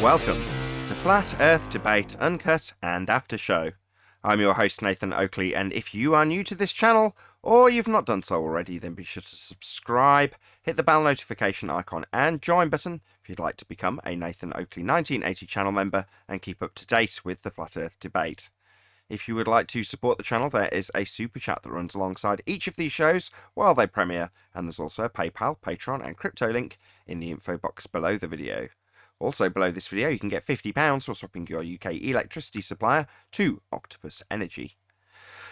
Welcome to Flat Earth Debate Uncut and After Show. I'm your host Nathan Oakley, and if you are new to this channel, or you've not done so already, then be sure to subscribe, hit the bell notification icon and join button if you'd like to become a Nathan Oakley 1980 channel member and keep up to date with the Flat Earth Debate. If you would like to support the channel, there is a super chat that runs alongside each of these shows while they premiere, and there's also a PayPal, Patreon and crypto link in the info box below the video. Also below this video you can get £50 for swapping your UK electricity supplier to Octopus Energy.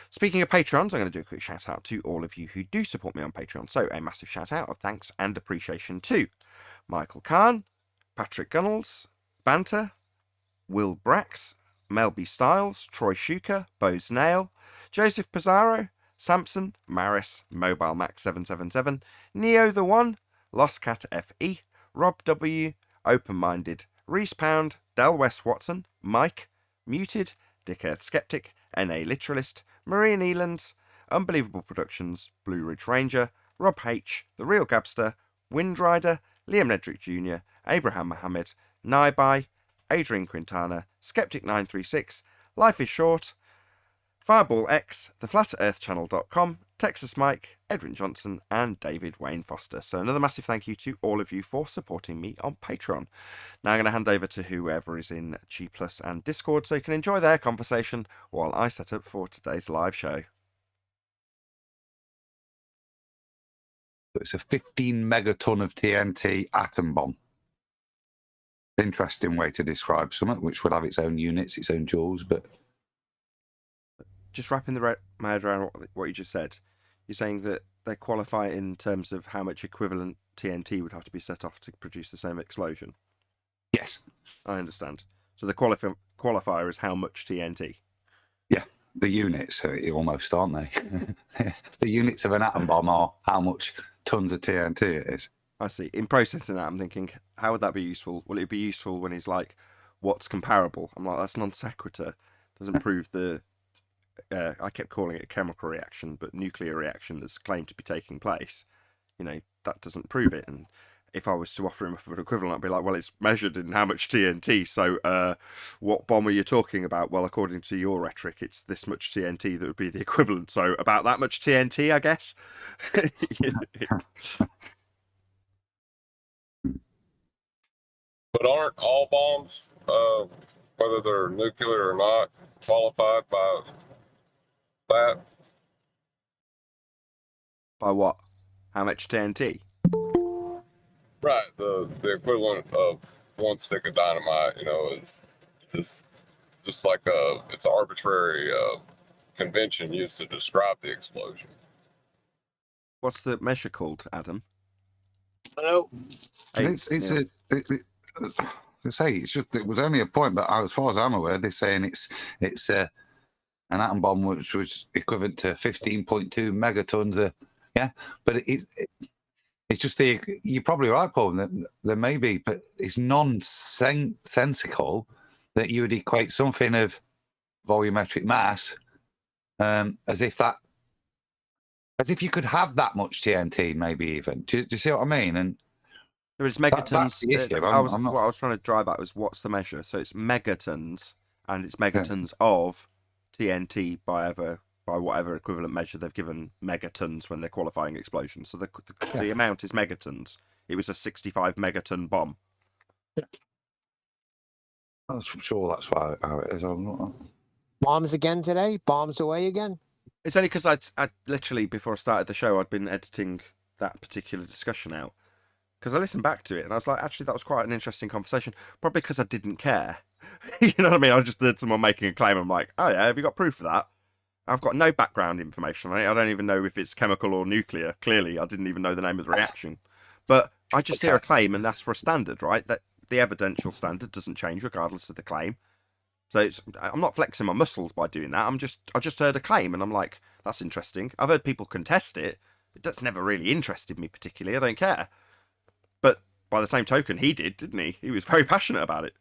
Speaking of Patrons, I'm going to do a quick shout out to all of you who do support me on Patreon. So a massive shout out of thanks and appreciation to Michael Kahn, Patrick Gunnels, Banter, Will Brax, Melby Styles, Troy Shuker, Bose Nail, Joseph Pizarro, Samson, Maris, Mobile Max 777, Neo the One, Lost Cat FE, Rob W, Open Minded, Reese Pound, Del West Watson, Mike, Muted, Dick Earth Skeptic, NA Literalist, Maria Nealands, Unbelievable Productions, Blue Ridge Ranger, Rob H, The Real Gabster, Windrider, Liam Nedrick Jr., Abraham Mohammed, Naibai, Adrian Quintana, Skeptic936, Life is Short, Fireball X, TheFlatEarthChannel.com, Texas Mike, Edwin Johnson, and David Wayne Foster. So another massive thank you to all of you for supporting me on Patreon. Now I'm going to hand over to whoever is in G Plus and Discord so you can enjoy their conversation while I set up for today's live show. It's a 15 megaton of TNT atom bomb. Interesting way to describe something, which would have its own units, its own joules, but... Just wrapping my head around what you just said, you're saying that they qualify in terms of how much equivalent TNT would have to be set off to produce the same explosion? Yes. I understand. So the qualifier is how much TNT? Yeah, the units, almost, aren't they? The units of an atom bomb are how much tons of TNT it is. I see. In processing that, I'm thinking, how would that be useful? Will it be useful when he's like, what's comparable? I'm like, that's non sequitur. Doesn't prove the... I kept calling it a chemical reaction, but nuclear reaction that's claimed to be taking place. You know, that doesn't prove it. And if I was to offer him an equivalent, I'd be like, well, it's measured in how much TNT. So what bomb are you talking about? Well, according to your rhetoric, it's this much TNT that would be the equivalent. So about that much TNT, I guess. But aren't all bombs, whether they're nuclear or not, qualified by that? By what? How much TNT? Right. The equivalent of one stick of dynamite, is just like it's an arbitrary convention used to describe the explosion. What's the measure called, Adam? Hello. Hey, It was only a point, but as far as I'm aware, they're saying it's an atom bomb which was equivalent to 15.2 megatons. But it's just you're probably right, Paul. That there may be, but it's nonsensical that you would equate something of volumetric mass as if you could have that much TNT, maybe even. Do you see what I mean? And there is megatons. That's the issue. What I was trying to drive at was what's the measure. So it's megatons, and it's megatons of TNT by whatever equivalent measure they've given megatons when they're qualifying explosions. So the amount is megatons. It was a 65 megaton bomb. Yeah. I'm sure that's how it is. Bombs again today? Bombs away again? It's only because I literally, before I started the show, I'd been editing that particular discussion out. Because I listened back to it and I was like, actually, that was quite an interesting conversation. Probably because I didn't care. You know what I mean? I just heard someone making a claim. I'm like, oh yeah, have you got proof of that? I've got no background information. I don't even know if it's chemical or nuclear. Clearly, I didn't even know the name of the reaction. But I just hear a claim and that's for a standard, right? That the evidential standard doesn't change regardless of the claim. So I'm not flexing my muscles by doing that. I just heard a claim and I'm like, that's interesting. I've heard people contest it, but that's never really interested me particularly. I don't care. But by the same token, he did, didn't he? He was very passionate about it.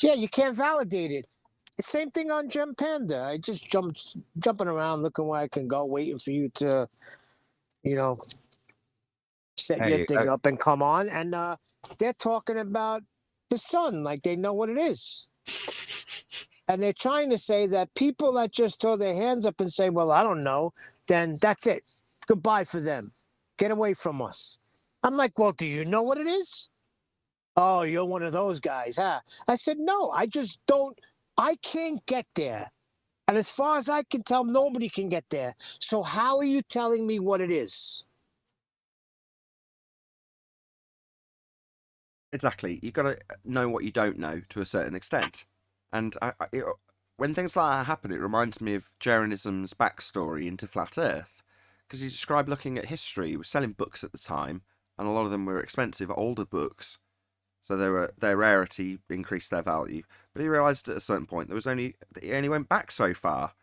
Yeah, you can't validate it. Same thing on Gem Panda. I just jumping around looking where I can go, waiting for you to, set your thing up and come on. And they're talking about the sun, like they know what it is. And they're trying to say that people that just throw their hands up and say, well, I don't know, then that's it. Goodbye for them. Get away from us. I'm like, well, do you know what it is? Oh, you're one of those guys, huh? I said, no, I just don't. I can't get there. And as far as I can tell, nobody can get there. So how are you telling me what it is? Exactly. You've got to know what you don't know to a certain extent. And when things like that happen, it reminds me of Jeranism's backstory into Flat Earth. Because he described looking at history. He was selling books at the time, and a lot of them were expensive, older books. So their rarity increased their value. But he realised at a certain point he only went back so far.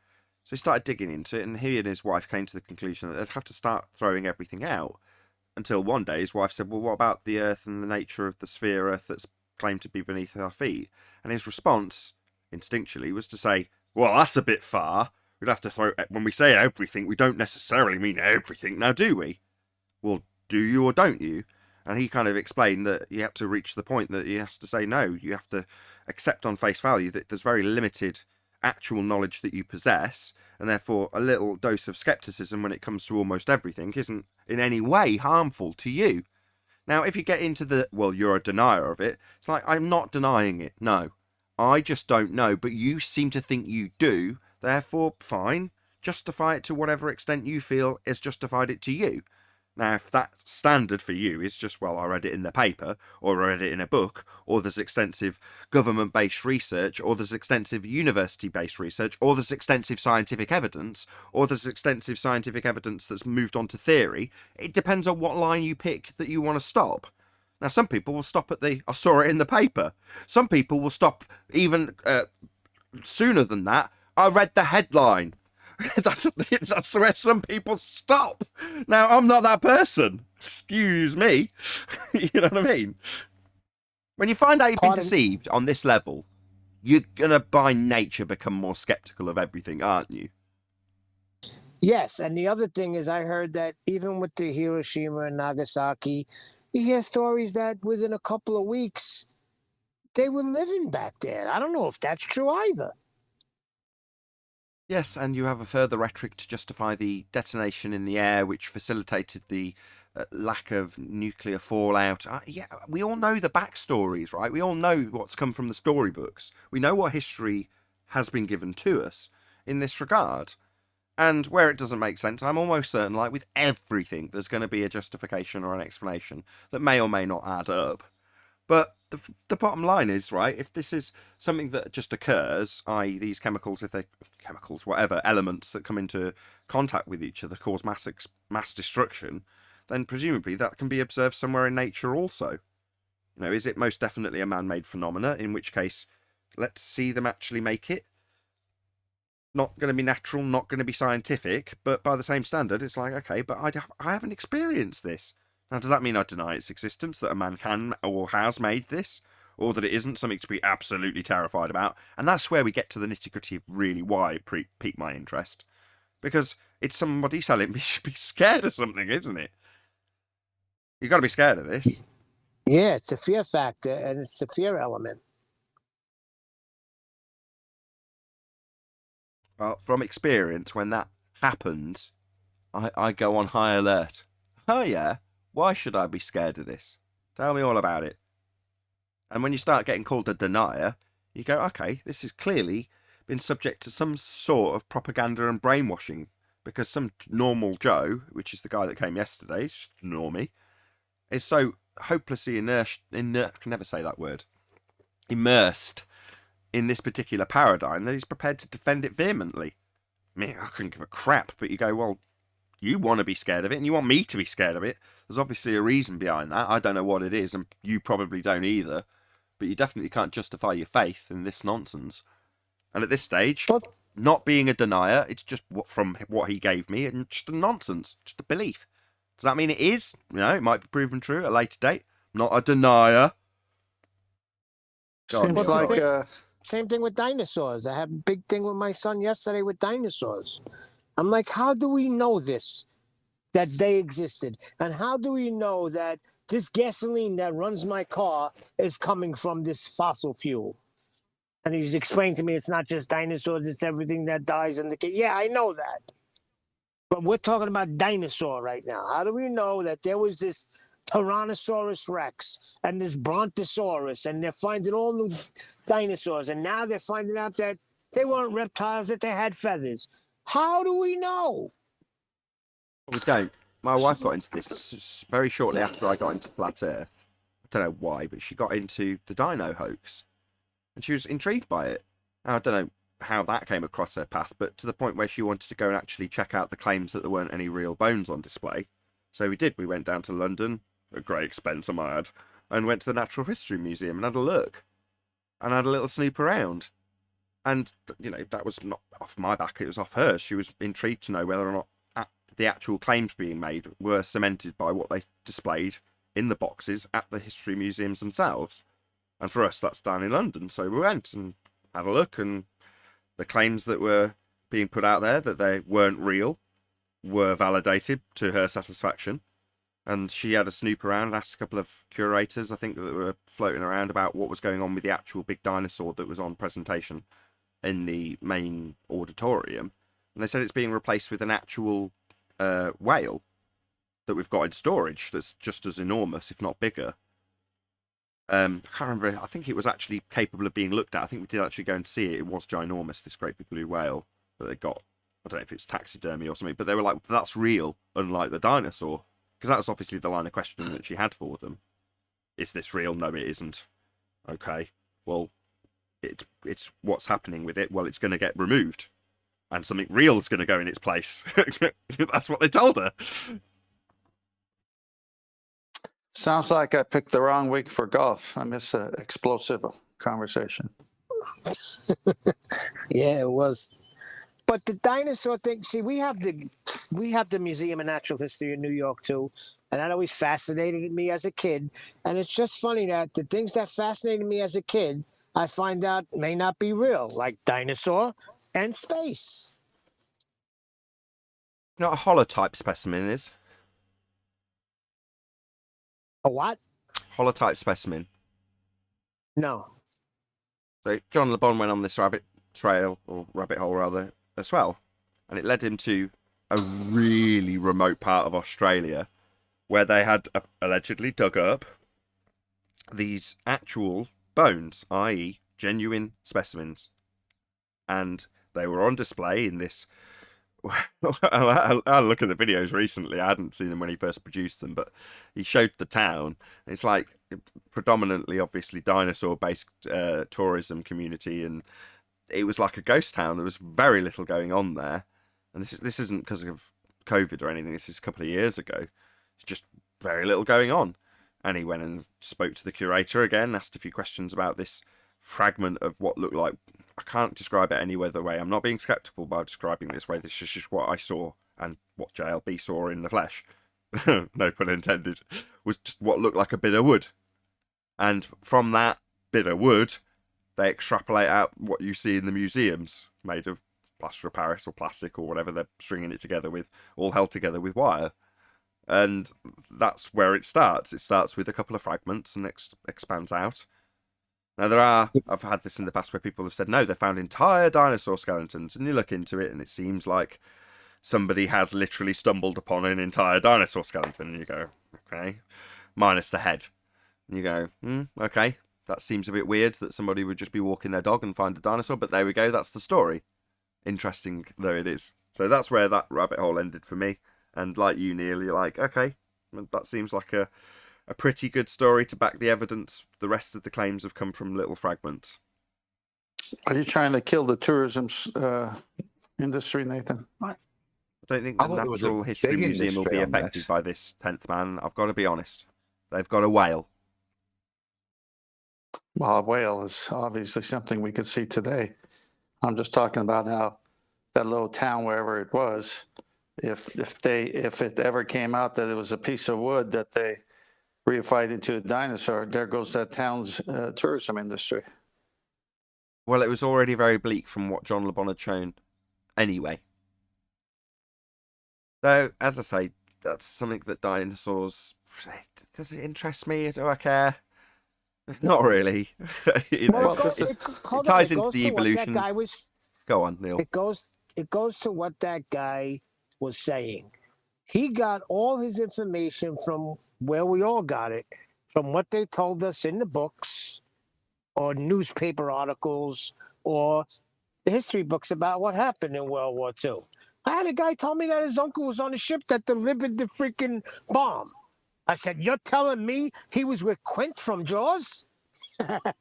So he started digging into it, and he and his wife came to the conclusion that they'd have to start throwing everything out. Until one day his wife said, well, what about the Earth and the nature of the sphere Earth that's claimed to be beneath our feet? And his response, instinctually, was to say, well, that's a bit far. We'd have to throw... When we say everything, we don't necessarily mean everything, now do we? Well, do you or don't you? And he kind of explained that you have to reach the point that he has to say no. You have to accept on face value that there's very limited actual knowledge that you possess, and therefore a little dose of skepticism when it comes to almost everything isn't in any way harmful to you. Now, if you get into the, well, you're a denier of it, it's like, I'm not denying it. No, I just don't know, but you seem to think you do, therefore, fine, justify it to whatever extent you feel has justified it to you. Now, if that standard for you is just, well, I read it in the paper, or I read it in a book, or there's extensive government-based research, or there's extensive university-based research, or there's extensive scientific evidence, or there's extensive scientific evidence that's moved on to theory, it depends on what line you pick that you want to stop. Now, some people will stop at the, I saw it in the paper. Some people will stop even sooner than that. I read the headline. That's where some people stop. Now, I'm not that person. Excuse me. You know what I mean? When you find out you've been deceived on this level, you're going to, by nature, become more skeptical of everything, aren't you? Yes, and the other thing is I heard that even with the Hiroshima and Nagasaki, you hear stories that within a couple of weeks, they were living back there. I don't know if that's true either. Yes, and you have a further rhetoric to justify the detonation in the air, which facilitated the lack of nuclear fallout. Yeah, we all know the backstories, right? We all know what's come from the storybooks. We know what history has been given to us in this regard. And where it doesn't make sense, I'm almost certain, like with everything, there's going to be a justification or an explanation that may or may not add up. But the bottom line is, right, if this is something that just occurs, i.e. these chemicals, if they're chemicals, whatever, elements that come into contact with each other cause mass destruction, then presumably that can be observed somewhere in nature also. You know, is it most definitely a man-made phenomena, in which case, let's see them actually make it? Not going to be natural, not going to be scientific, but by the same standard, it's like, okay, but I haven't experienced this. Now, does that mean I deny its existence, that a man can or has made this? Or that it isn't something to be absolutely terrified about? And that's where we get to the nitty-gritty of really why it piqued my interest. Because it's somebody telling me you should be scared of something, isn't it? You've got to be scared of this. Yeah, it's a fear factor, and it's the fear element. Well, from experience, when that happens, I go on high alert. Oh, yeah? Why should I be scared of this? Tell me all about it. And when you start getting called a denier, you go, okay, this has clearly been subject to some sort of propaganda and brainwashing, because some normal Joe, which is the guy that came yesterday, normie, is so hopelessly I can never say that word, immersed in this particular paradigm that he's prepared to defend it vehemently. I mean, I couldn't give a crap, but you go, well, you want to be scared of it, and you want me to be scared of it. There's obviously a reason behind that. I don't know what it is, and you probably don't either. But you definitely can't justify your faith in this nonsense. And at this stage, not being a denier, it's just from what he gave me, and just a nonsense, just a belief. Does that mean it is? You know, it might be proven true at a later date. Not a denier. Seems like same thing with dinosaurs. I had a big thing with my son yesterday with dinosaurs. I'm like, how do we know this, that they existed? And how do we know that this gasoline that runs my car is coming from this fossil fuel. And he's explained to me it's not just dinosaurs, it's everything that dies in the... Yeah, I know that. But we're talking about dinosaur right now. How do we know that there was this Tyrannosaurus Rex and this Brontosaurus, and they're finding all new dinosaurs, and now they're finding out that they weren't reptiles, that they had feathers? How do we know? We don't. My wife got into this very shortly after I got into Flat Earth. I don't know why, but she got into the dino hoax. And she was intrigued by it. Now, I don't know how that came across her path, but to the point where she wanted to go and actually check out the claims that there weren't any real bones on display. So we did. We went down to London, at great expense, I might add, and went to the Natural History Museum and had a look. And had a little snoop around. And, you know, that was not off my back, it was off hers. She was intrigued to know whether or not the actual claims being made were cemented by what they displayed in the boxes at the history museums themselves. And for us, that's down in London. So we went and had a look, and the claims that were being put out there that they weren't real were validated to her satisfaction. And she had a snoop around and asked a couple of curators, I think, that were floating around about what was going on with the actual big dinosaur that was on presentation in the main auditorium. And they said it's being replaced with an actual whale that we've got in storage that's just as enormous, if not bigger. I can't remember. I think it was actually capable of being looked at. I think we did actually go and see it. It was ginormous, this great big blue whale that they got. I don't know if it's taxidermy or something, but they were like, that's real, unlike the dinosaur. Because that was obviously the line of question that she had for them. Is this real? No, it isn't. Okay, well, it's what's happening with it. Well, it's going to get removed. And something real is going to go in its place. That's what they told her. Sounds like I picked the wrong week for golf. I miss an explosive conversation. Yeah, it was. But the dinosaur thing, see, we have the Museum of Natural History in New York too, and that always fascinated me as a kid. And it's just funny that the things that fascinated me as a kid, I find out may not be real, like dinosaur and space. Not a holotype specimen is. A what? Holotype specimen. No. So John Le Bon went on this rabbit trail, or rabbit hole rather, as well. And it led him to a really remote part of Australia where they had allegedly dug up these actual bones, i.e. genuine specimens. And they were on display in this... I look at the videos recently. I hadn't seen them when he first produced them, but he showed the town. It's like predominantly, obviously, dinosaur-based tourism community, and it was like a ghost town. There was very little going on there, and this isn't because of COVID or anything. This is a couple of years ago. It's just very little going on. And he went and spoke to the curator again, asked a few questions about this fragment of what looked like... I can't describe it any other way. I'm not being skeptical by describing it this way. This is just what I saw and what JLB saw in the flesh. No pun intended. Was just what looked like a bit of wood. And from that bit of wood, they extrapolate out what you see in the museums, made of plaster of Paris or plastic or whatever they're stringing it together with, all held together with wire. And that's where it starts. It starts with a couple of fragments and expands out. Now, I've had this in the past where people have said, no, they found entire dinosaur skeletons, and you look into it and it seems like somebody has literally stumbled upon an entire dinosaur skeleton, and you go, okay, minus the head. And you go, okay, that seems a bit weird that somebody would just be walking their dog and find a dinosaur, but there we go, that's the story. Interesting though it is. So that's where that rabbit hole ended for me, and like you, Neil, you're like, okay, that seems like a pretty good story to back the evidence. The rest of the claims have come from little fragments. Are you trying to kill the tourism industry, Nathan? I don't think the Natural History Museum will be affected by this 10th man. I've got to be honest. They've got a whale. Well, a whale is obviously something we could see today. I'm just talking about how that little town, wherever it was, if it ever came out that it was a piece of wood that they reified into a dinosaur, there goes that town's tourism industry. Well, it was already very bleak from what John Le Bon had shown anyway. Though, as I say, that's something that dinosaurs does it interest me? Do I care? Not really. Well, it ties into the evolution. What that guy was. Go on, Neil. It goes to what that guy was saying. He got all his information from where we all got it, from what they told us in the books, or newspaper articles, or the history books about what happened in World War II. I had a guy tell me that his uncle was on a ship that delivered the freaking bomb. I said, "You're telling me he was with Quint from Jaws?" What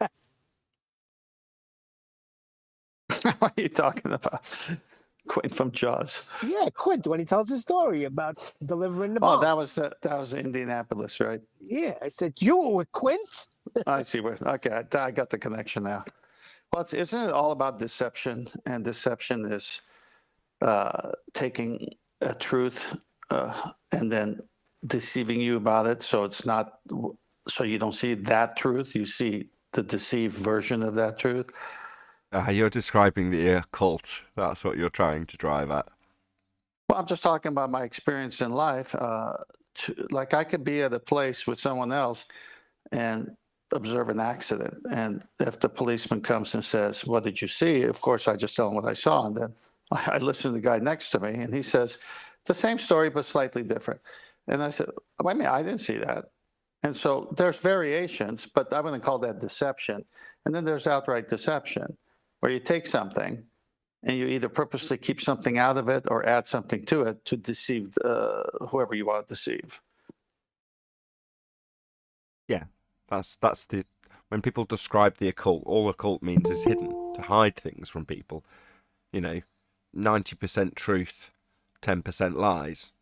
are you talking about? Quint from Jaws. Yeah, Quint, when he tells his story about delivering the bomb. Oh, that was Indianapolis, right? Yeah, I said, "You were with Quint?" I see where. Okay, I got the connection now. Well, isn't it all about deception? And deception is taking a truth and then deceiving you about it, so it's not. So you don't see that truth; you see the deceived version of that truth. You're describing the occult. That's what you're trying to drive at. Well, I'm just talking about my experience in life. Like I could be at a place with someone else and observe an accident. And if the policeman comes and says, "What did you see?" Of course, I just tell him what I saw. And then I listen to the guy next to me and he says, the same story, but slightly different. And I said, "Wait a minute, I didn't see that." And so there's variations, but I'm going to call that deception. And then there's outright deception, where you take something and you either purposely keep something out of it or add something to it to deceive whoever you want to deceive. Yeah, that's the when people describe the occult, all occult means is hidden, to hide things from people. 90% truth, 10% lies.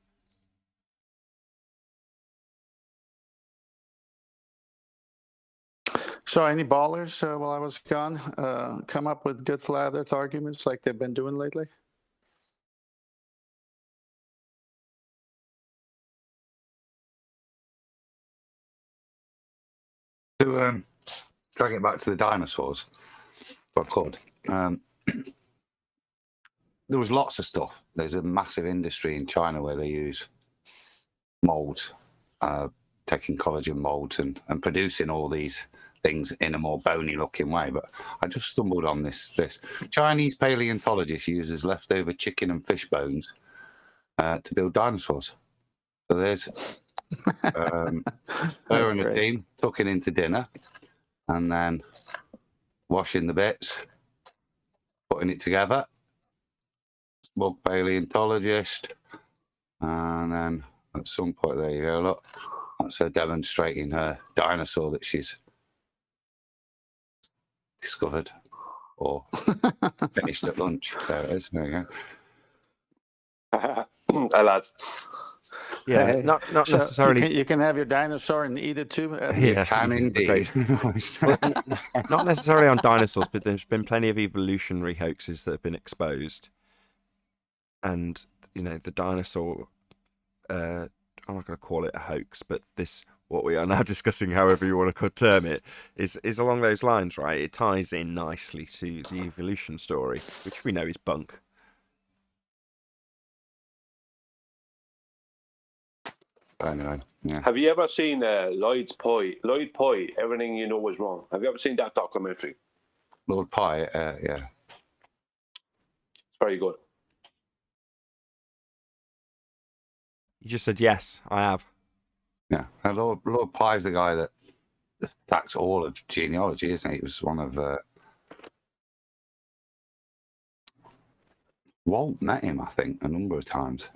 So any ballers, while I was gone, come up with good flat earth arguments like they've been doing lately? To drag it back to the dinosaurs, if I could. There was lots of stuff. There's a massive industry in China where they use molds, taking collagen molds and producing all these things in a more bony looking way. But I just stumbled on this Chinese paleontologist uses leftover chicken and fish bones to build dinosaurs. So there's her and the team tucking into dinner and then washing the bits, putting it together. Smug paleontologist, and then at some point, there you go, look, that's her demonstrating her dinosaur that she's discovered or finished at lunch. There it is. There you go. Hi, lads. Yeah, hey, not so necessarily. You can have your dinosaur and eat it too. You can indeed. Not necessarily on dinosaurs, but there's been plenty of evolutionary hoaxes that have been exposed. And, the dinosaur, I'm not going to call it a hoax, but what we are now discussing, however you want to term it, is along those lines, right? It ties in nicely to the evolution story, which we know is bunk. I know, yeah. Have you ever seen Lloyd's Pie? Lloyd Pie, Everything You Know Is Wrong. Have you ever seen that documentary? Lord Pie, yeah. It's very good. You just said yes, I have. Yeah, and Lord Pye's the guy that attacks all of genealogy, isn't he? He was one of Walt met him, I think, a number of times.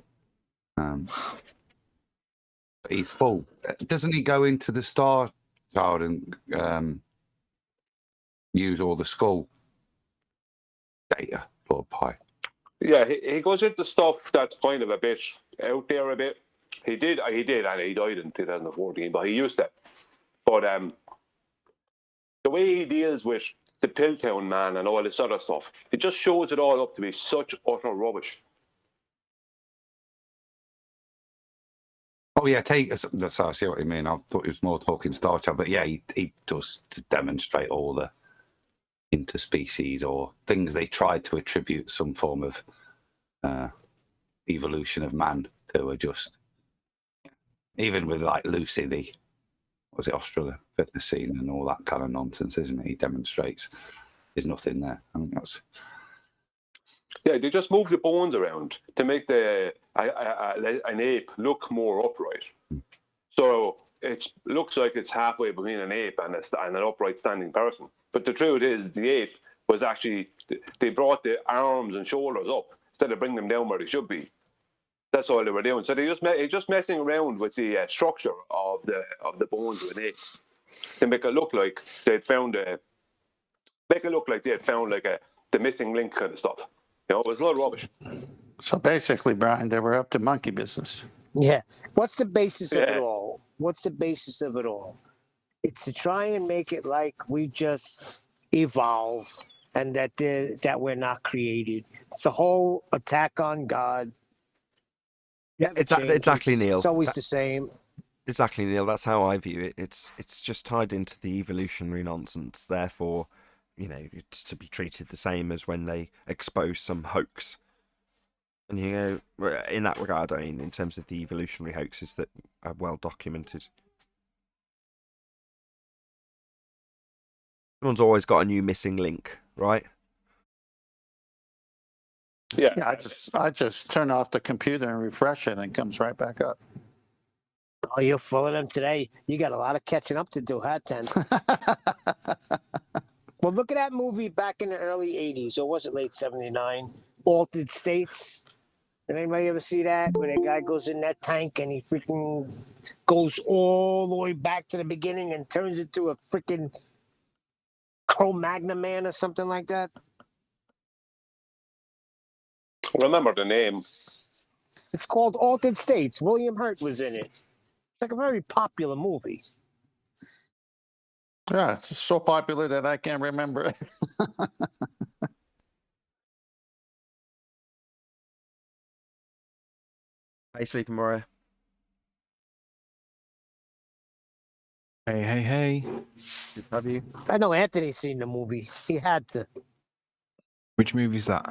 He's full. Doesn't he go into the Star Child and use all the skull data, Lord Pye? Yeah, he goes into stuff that's kind of a bit out there a bit. He did, and he died in 2014, but he used it. But the way he deals with the Piltown man and all this other stuff, it just shows it all up to be such utter rubbish. Oh yeah, that's I see what you mean. I thought he was more talking Star Child, but yeah, he does to demonstrate all the interspecies or things they tried to attribute some form of evolution of man to are just Even with like Lucy, was it Australopithecine and all that kind of nonsense, isn't it? He demonstrates there's nothing there. I think that's. Yeah, they just move the bones around to make an ape look more upright. So it looks like it's halfway between an ape and an upright standing person. But the truth is, the ape was actually, they brought the arms and shoulders up instead of bringing them down where they should be. That's all they were doing. So they just messing around with the structure of the bones of an ape to make it look like they'd found the missing link kind of stuff. You know, it was a lot of rubbish. So basically, Brian, they were up to monkey business. Yeah. What's the basis of it all? What's the basis of it all? It's to try and make it like we just evolved and that we're not created. It's the whole attack on God. Yeah, exactly, Neil. It's always the same. Exactly, Neil. That's how I view it. It's just tied into the evolutionary nonsense. Therefore, you know, it's to be treated the same as when they expose some hoax. And, you know, in that regard, I mean, in terms of the evolutionary hoaxes that are well documented. Someone's always got a new missing link, right? Yeah. I just turn off the computer and refresh it, and it comes right back up. Oh, you're full of them today. You got a lot of catching up to do, huh, Ten? Well, look at that movie back in the early 80s, or was it late 79? Altered States. Did anybody ever see that? Where the guy goes in that tank and he freaking goes all the way back to the beginning and turns into a freaking Cro-Magnon man or something like that? Remember the name. It's called Altered States. William Hurt was in it. It's like a very popular movie. Yeah, it's so popular that I can't remember it. How you sleeping, Mario? Hey. Good to have you. I know Anthony's seen the movie. He had to. Which movie's that?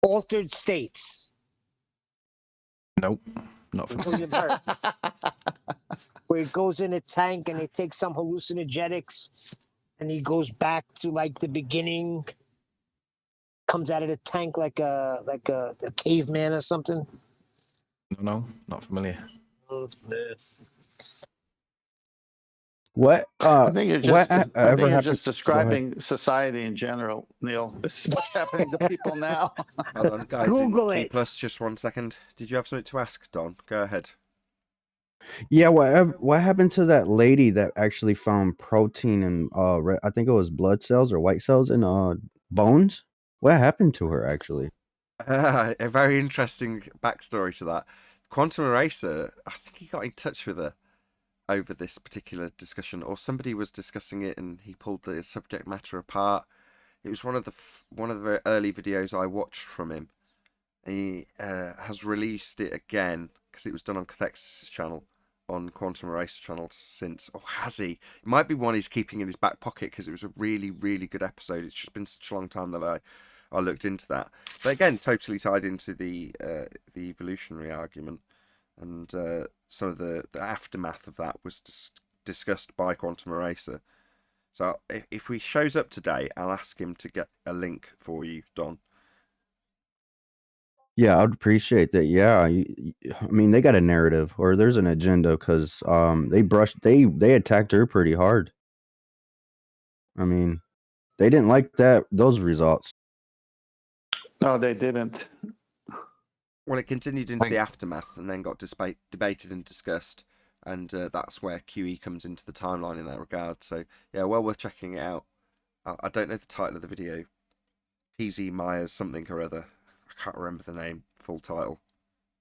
Altered States. Nope, not for William Hurt. Where he goes in a tank and they take some hallucinogenics and he goes back to like the beginning, comes out of the tank like a caveman or something. No, not familiar. What? I think you're just Go describing society in general, Neil. This is what's happening to people now. Hold on, guys. Google it. Plus, just 1 second. Did you have something to ask, Don? Go ahead. Yeah, what happened to that lady that actually found protein in I think it was blood cells or white cells in bones? What happened to her actually? A very interesting backstory to that. Quantum Eraser, I think he got in touch with her over this particular discussion, or somebody was discussing it and he pulled the subject matter apart. It was one of the very early videos I watched from him. He has released it again because it was done on Cathexis' channel, on Quantum Eraser channel since, or has he? It might be one he's keeping in his back pocket because it was a really, really good episode. It's just been such a long time that I looked into that. But again, totally tied into the evolutionary argument, and some of the aftermath of that was discussed by Quantum Eraser. So if he shows up today, I'll ask him to get a link for you, Don. Yeah, I'd appreciate that. Yeah, I mean they got a narrative or there's an agenda because they attacked her pretty hard. I mean, they didn't like those results. No, they didn't. Well, it continued into the aftermath and then got debated and discussed, and that's where QE comes into the timeline in that regard. So yeah, well worth checking it out. I don't know the title of the video. PZ Myers something or other. I can't remember the name, full title.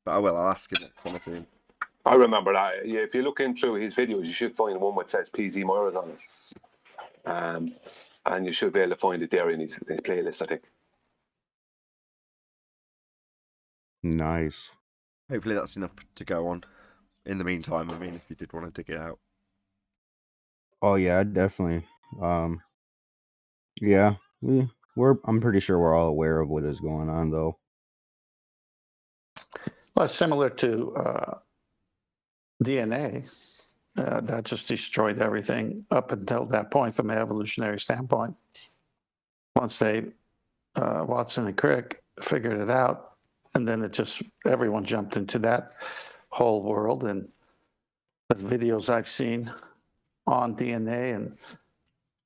But I will. I'll ask him from the team. I remember that. Yeah, if you look into his videos, you should find one which says PZ Myers on it. And you should be able to find it there in his playlist, I think. Nice. Hopefully that's enough to go on. In the meantime, I mean, if you did want to dig it out. Oh yeah, definitely. Yeah, I'm pretty sure we're all aware of what is going on though. Well, similar to DNA. That just destroyed everything up until that point from an evolutionary standpoint. Once they, Watson and Crick figured it out, and then everyone jumped into that whole world. And the videos I've seen on DNA and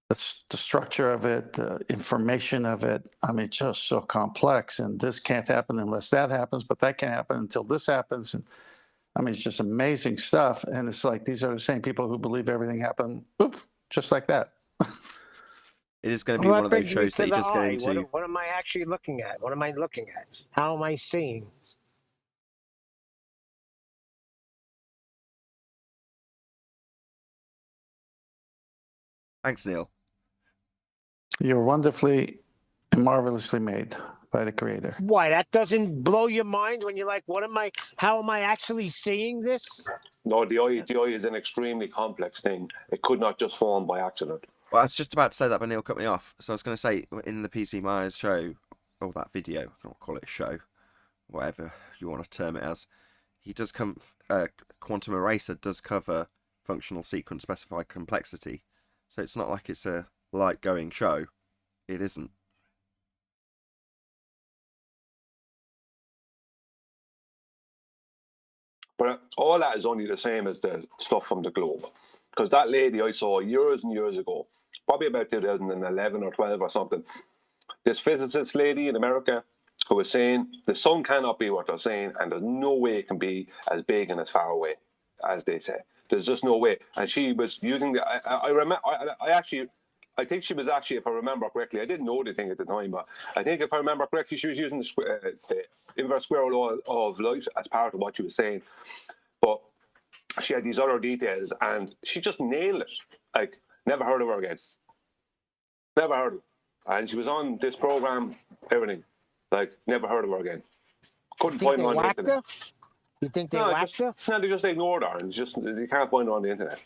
the structure of it, the information of it, I mean, just so complex. And this can't happen unless that happens, but that can't happen until this happens. And I mean, it's just amazing stuff. And it's like, these are the same people who believe everything happened, just like that. It is going to be one of those shows that he does get into. What am I actually looking at? What am I looking at? How am I seeing? Thanks, Neil. You're wonderfully and marvelously made by the creator. Why, that doesn't blow your mind when you're like, how am I actually seeing this? No, the eye is an extremely complex thing. It could not just form by accident. Well, I was just about to say that, but Neil cut me off. So I was going to say, in the PC Myers show, or that video, I don't call it a show, whatever you want to term it as, he does Quantum Eraser does cover functional sequence specified complexity. So it's not like it's a light-going show. It isn't. But all that is only the same as the stuff from the globe. Because that lady I saw years and years ago, probably about 2011 or 12 or something, this physicist lady in America who was saying the sun cannot be what they're saying, and there's no way it can be as big and as far away as they say. There's just no way. And she was using the. I think she was actually, if I remember correctly, I didn't know the thing at the time, but I think if I remember correctly, she was using the inverse square law of light as part of what she was saying. But she had these other details, and she just nailed it. Like, never heard of her again. Never heard of her. And she was on this program, everything. Like, never heard of her again. Couldn't find her on the internet. You think they whacked her? No, they just ignored her, and you can't find her on the internet.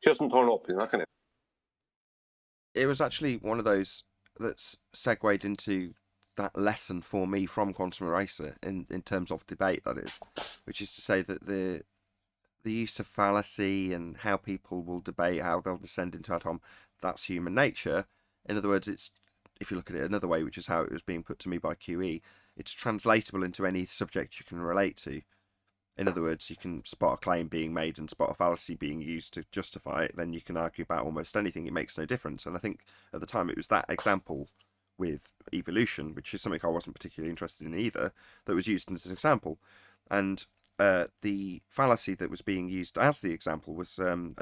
She doesn't turn up. You're not gonna. It was actually one of those that's segued into that lesson for me from Quantum Eraser in terms of debate, that is, which is to say that the use of fallacy and how people will debate, how they'll descend into atom, that's human nature. In other words, it's, if you look at it another way, which is how it was being put to me by QE, it's translatable into any subject you can relate to. In other words, you can spot a claim being made and spot a fallacy being used to justify it, then you can argue about almost anything. It makes no difference. And I think at the time it was that example with evolution, which is something I wasn't particularly interested in either, that was used as an example. And the fallacy that was being used as the example was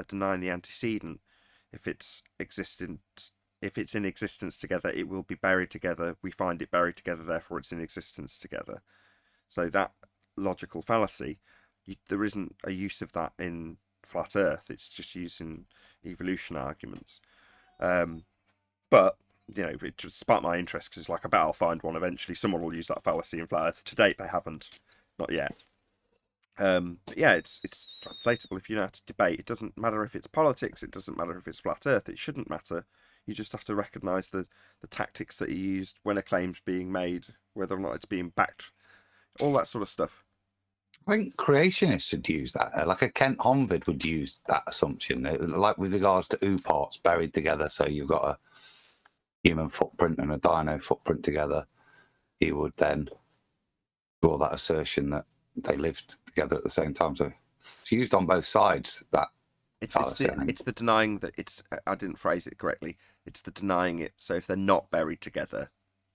denying the antecedent. If it's in existence together, it will be buried together. We find it buried together, therefore it's in existence together. So that logical fallacy, there isn't a use of that in flat Earth. It's just used in evolution arguments. But you know, it just sparked my interest because it's like, I bet I'll find one eventually. Someone will use that fallacy in flat Earth. To date, they haven't, not yet. But yeah, it's translatable if you know how to debate. It doesn't matter if it's politics. It doesn't matter if it's flat Earth. It shouldn't matter. You just have to recognise the tactics that are used when a claim's being made, whether or not it's being backed, all that sort of stuff. I think creationists would use that. Like a Kent Honvid would use that assumption, like with regards to OO parts buried together. So you've got a human footprint and a dino footprint together. He would then draw that assertion that they lived together at the same time. So it's used on both sides. That it's the denying that it's. I didn't phrase it correctly. It's the denying it. So if they're not buried together,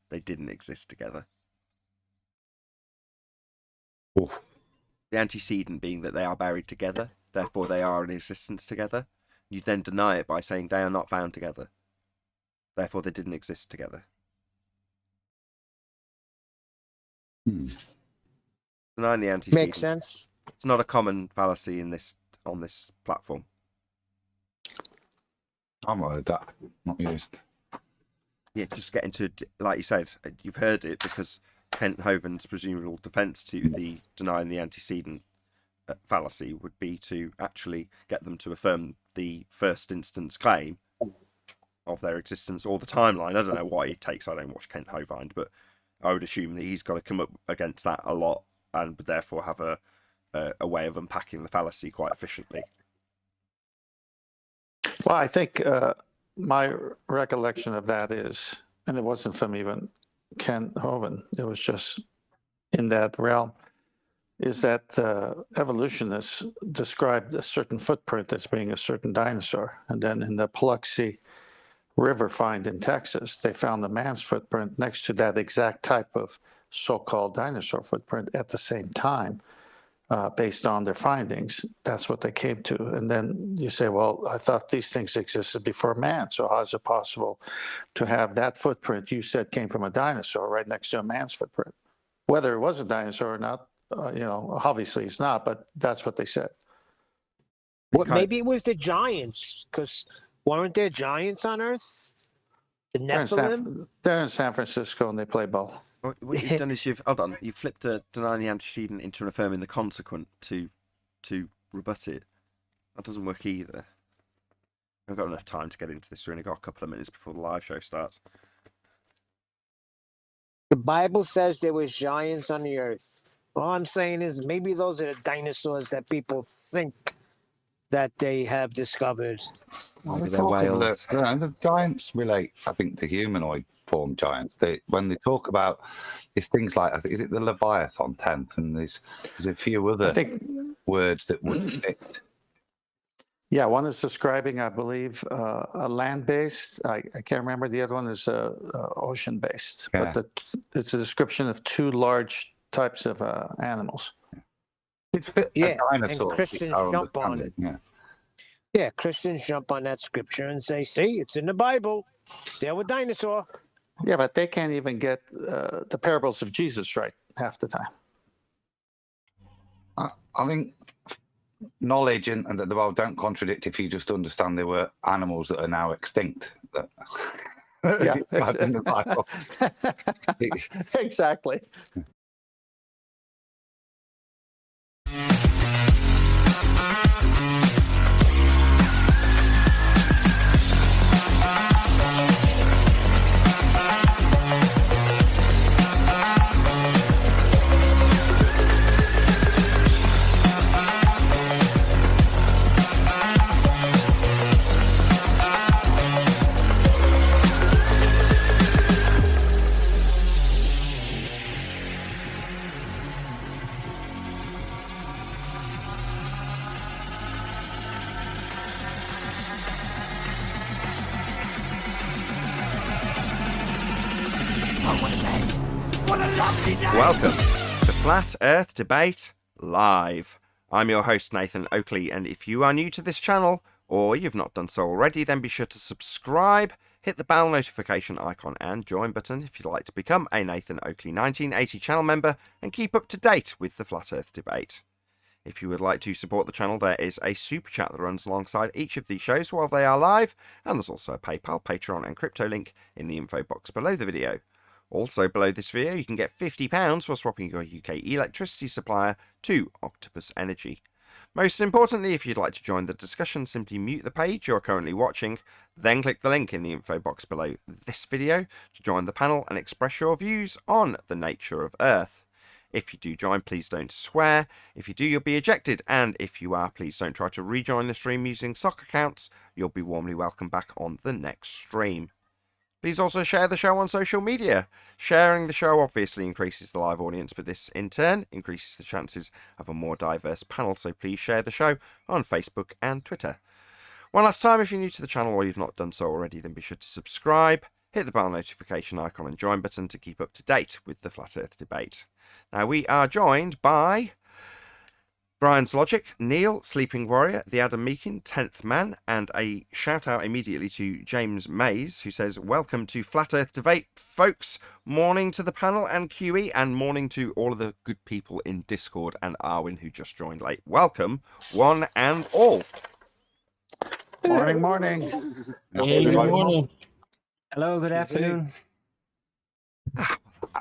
they didn't exist together. Oof. The antecedent being that they are buried together, therefore they are in existence together. You then deny it by saying they are not found together, therefore they didn't exist together. Denying the antecedent makes sense. It's not a common fallacy on this platform. I've not heard that. Not used. Yeah, just get into, like you said, you've heard it because Kent Hovind's presumable defence to the denying the antecedent fallacy would be to actually get them to affirm the first instance claim of their existence or the timeline. I don't know what it takes. I don't watch Kent Hovind, but I would assume that he's got to come up against that a lot and would therefore have a a way of unpacking the fallacy quite efficiently. Well, I think my recollection of that is, and it wasn't from even Ken Hovind, it was just in that realm, is that evolutionists described a certain footprint as being a certain dinosaur. And then in the Biloxi River find in Texas, they found the man's footprint next to that exact type of so-called dinosaur footprint at the same time. Based on their findings, that's what they came to. And then you say, well, I thought these things existed before man. So how is it possible to have that footprint you said came from a dinosaur right next to a man's footprint? Whether it was a dinosaur or not, obviously it's not, but that's what they said. Well, maybe it was the giants, because weren't there giants on Earth? The Nephilim? They're in San Francisco and they play ball. What you've done is you've flipped a denying the antecedent into an affirming the consequent to rebut it. That doesn't work either. I've got enough time to get into this. We've only got a couple of minutes before the live show starts. The Bible says there was giants on the earth. All I'm saying is maybe those are the dinosaurs that people think that they have discovered. Maybe they're whales. The giants relate, I think, to humanoid form giants. When they talk about, it's things like, I think, is it the Leviathan 10th, and there's a few other words that would fit. Yeah, one is describing, I believe, a land-based. I can't remember. The other one is ocean-based. Yeah. But it's a description of two large types of animals. And Christians jump on it. Yeah, Christians jump on that scripture and say, see, it's in the Bible. There were dinosaur. Yeah, but they can't even get the parables of Jesus right half the time. I think knowledge and the Bible don't contradict if you just understand there were animals that are now extinct. Yeah, in the Bible. Exactly. Welcome to Flat Earth Debate Live. I'm your host, Nathan Oakley, and if you are new to this channel, or you've not done so already, then be sure to subscribe, hit the bell notification icon and join button if you'd like to become a Nathan Oakley 1980 channel member and keep up to date with the Flat Earth Debate. If you would like to support the channel, there is a super chat that runs alongside each of these shows while they are live, and there's also a PayPal, Patreon and crypto link in the info box below the video. Also below this video, you can get £50 for swapping your UK electricity supplier to Octopus Energy. Most importantly, if you'd like to join the discussion, simply mute the page you're currently watching, then click the link in the info box below this video to join the panel and express your views on the nature of Earth. If you do join, please don't swear. If you do, you'll be ejected. And if you are, please don't try to rejoin the stream using sock accounts. You'll be warmly welcome back on the next stream. Please also share the show on social media. Sharing the show obviously increases the live audience, but this in turn increases the chances of a more diverse panel, so please share the show on Facebook and Twitter. One last time, if you're new to the channel or you've not done so already, then be sure to subscribe, hit the bell notification icon and join button to keep up to date with the Flat Earth Debate. Now, we are joined by Brian's Logic, Neil, Sleeping Warrior, The Adam Meakin, 10th Man, and a shout out immediately to James Mays, who says, welcome to Flat Earth Debate, folks. Morning to the panel and QE, and morning to all of the good people in Discord and Arwin who just joined late. Welcome, one and all. Morning, morning. Hey, good morning. Hello, good afternoon.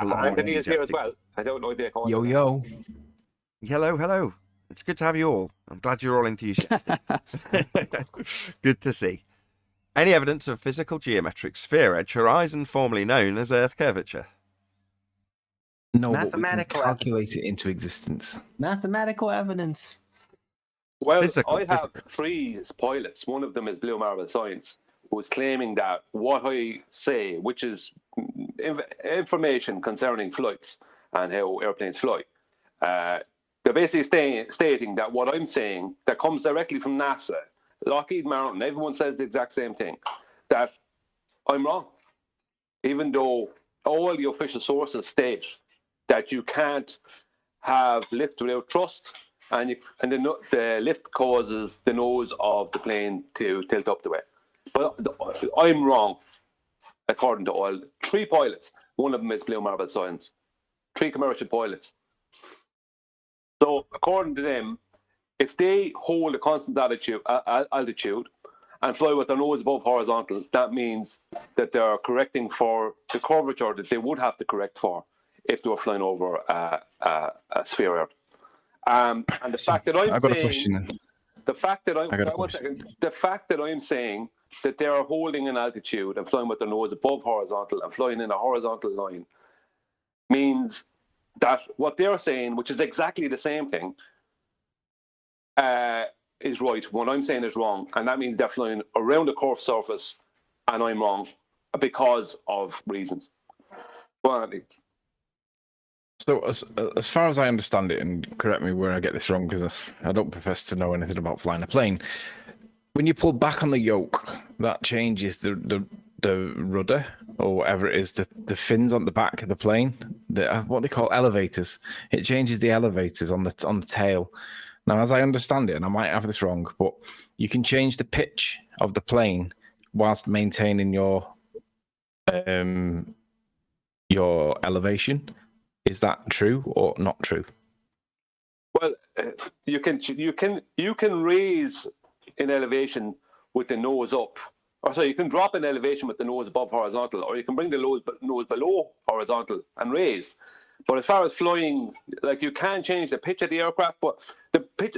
Anthony is here as well. I don't know if they call Yo, yo. Hello, hello. It's good to have you all. I'm glad you're all enthusiastic. Good to see. Any evidence of physical geometric sphere edge horizon, formerly known as Earth curvature? No, but we can Mathematical calculate it into existence. Mathematical evidence. Well, Physical. I have 3 pilots. One of them is Blue Marble Science, who is claiming that what I say, which is information concerning flights and how airplanes fly, they're basically stating that what I'm saying, that comes directly from NASA, Lockheed Martin, everyone says the exact same thing, that I'm wrong. Even though all the official sources state that you can't have lift without thrust, and the lift causes the nose of the plane to tilt up the way. But I'm wrong, according to all 3 pilots. One of them is Blue Marble Science. 3 commercial pilots. So according to them, if they hold a constant altitude and fly with their nose above horizontal, that means that they're correcting for the curvature that they would have to correct for if they were flying over a sphere Earth. And the fact that I'm saying, the fact that I'm saying that they are holding an altitude and flying with their nose above horizontal and flying in a horizontal line means that what they're saying, which is exactly the same thing, is right. What I'm saying is wrong, and that means they're flying around a curved surface, and I'm wrong because of reasons. Well, So, as far as I understand it, and correct me where I get this wrong, because I don't profess to know anything about flying a plane. When you pull back on the yoke, that changes the rudder or whatever it is, the fins on the back of the plane, what they call elevators. It changes the elevators on the tail. Now, as I understand it, and I might have this wrong, but you can change the pitch of the plane whilst maintaining your elevation. Is that true or not true? Well, you can raise an elevation with the nose up, or so you can drop an elevation with the nose above horizontal, or you can bring the nose below horizontal and raise. But as far as flying, like, you can change the pitch of the aircraft, but the pitch,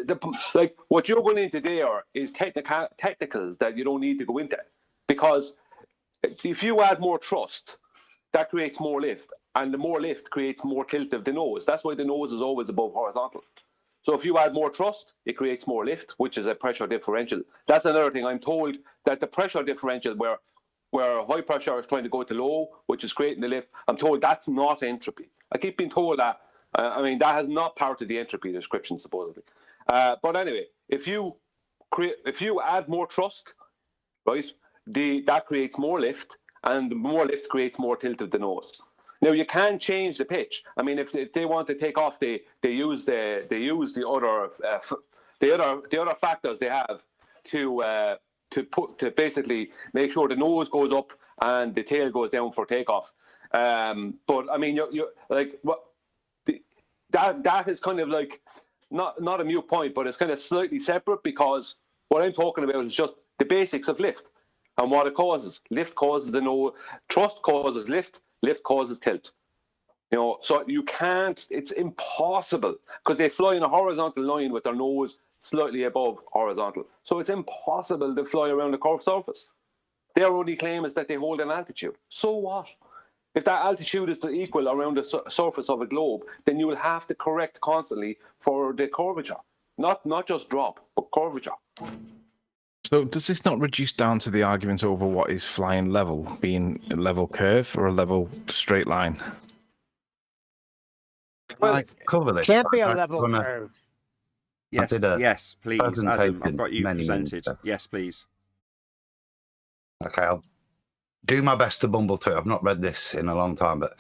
like what you're going into there is technicals that you don't need to go into, because if you add more thrust, that creates more lift, and the more lift creates more tilt of the nose. That's why the nose is always above horizontal. So if you add more thrust, it creates more lift, which is a pressure differential. That's another thing. I'm told that the pressure differential, where high pressure is trying to go to low, which is creating the lift, I'm told that's not entropy. I keep being told that. That has not part of the entropy description, supposedly. But anyway, if you add more thrust, right, that creates more lift, and the more lift creates more tilt of the nose. Now, you can change the pitch. I mean, if they want to take off, they use the other factors they have to basically make sure the nose goes up and the tail goes down for takeoff. But I mean, you like what that is kind of like not a mute point, but it's kind of slightly separate, because what I'm talking about is just the basics of lift and what it causes. Lift causes the nose, thrust causes lift causes tilt. So you can't, it's impossible, because they fly in a horizontal line with their nose slightly above horizontal. So it's impossible to fly around a curved surface. Their only claim is that they hold an altitude. So what? If that altitude is equal around the surface of a globe, then you will have to correct constantly for the curvature. Not just drop, but curvature. So does this not reduce down to the argument over what is flying level, being a level curve or a level straight line? Well, I cover this. Can't be a level curve. Yes, please, Adam. I've got you many presented. Yes, please. Okay, I'll do my best to bumble through. I've not read this in a long time, but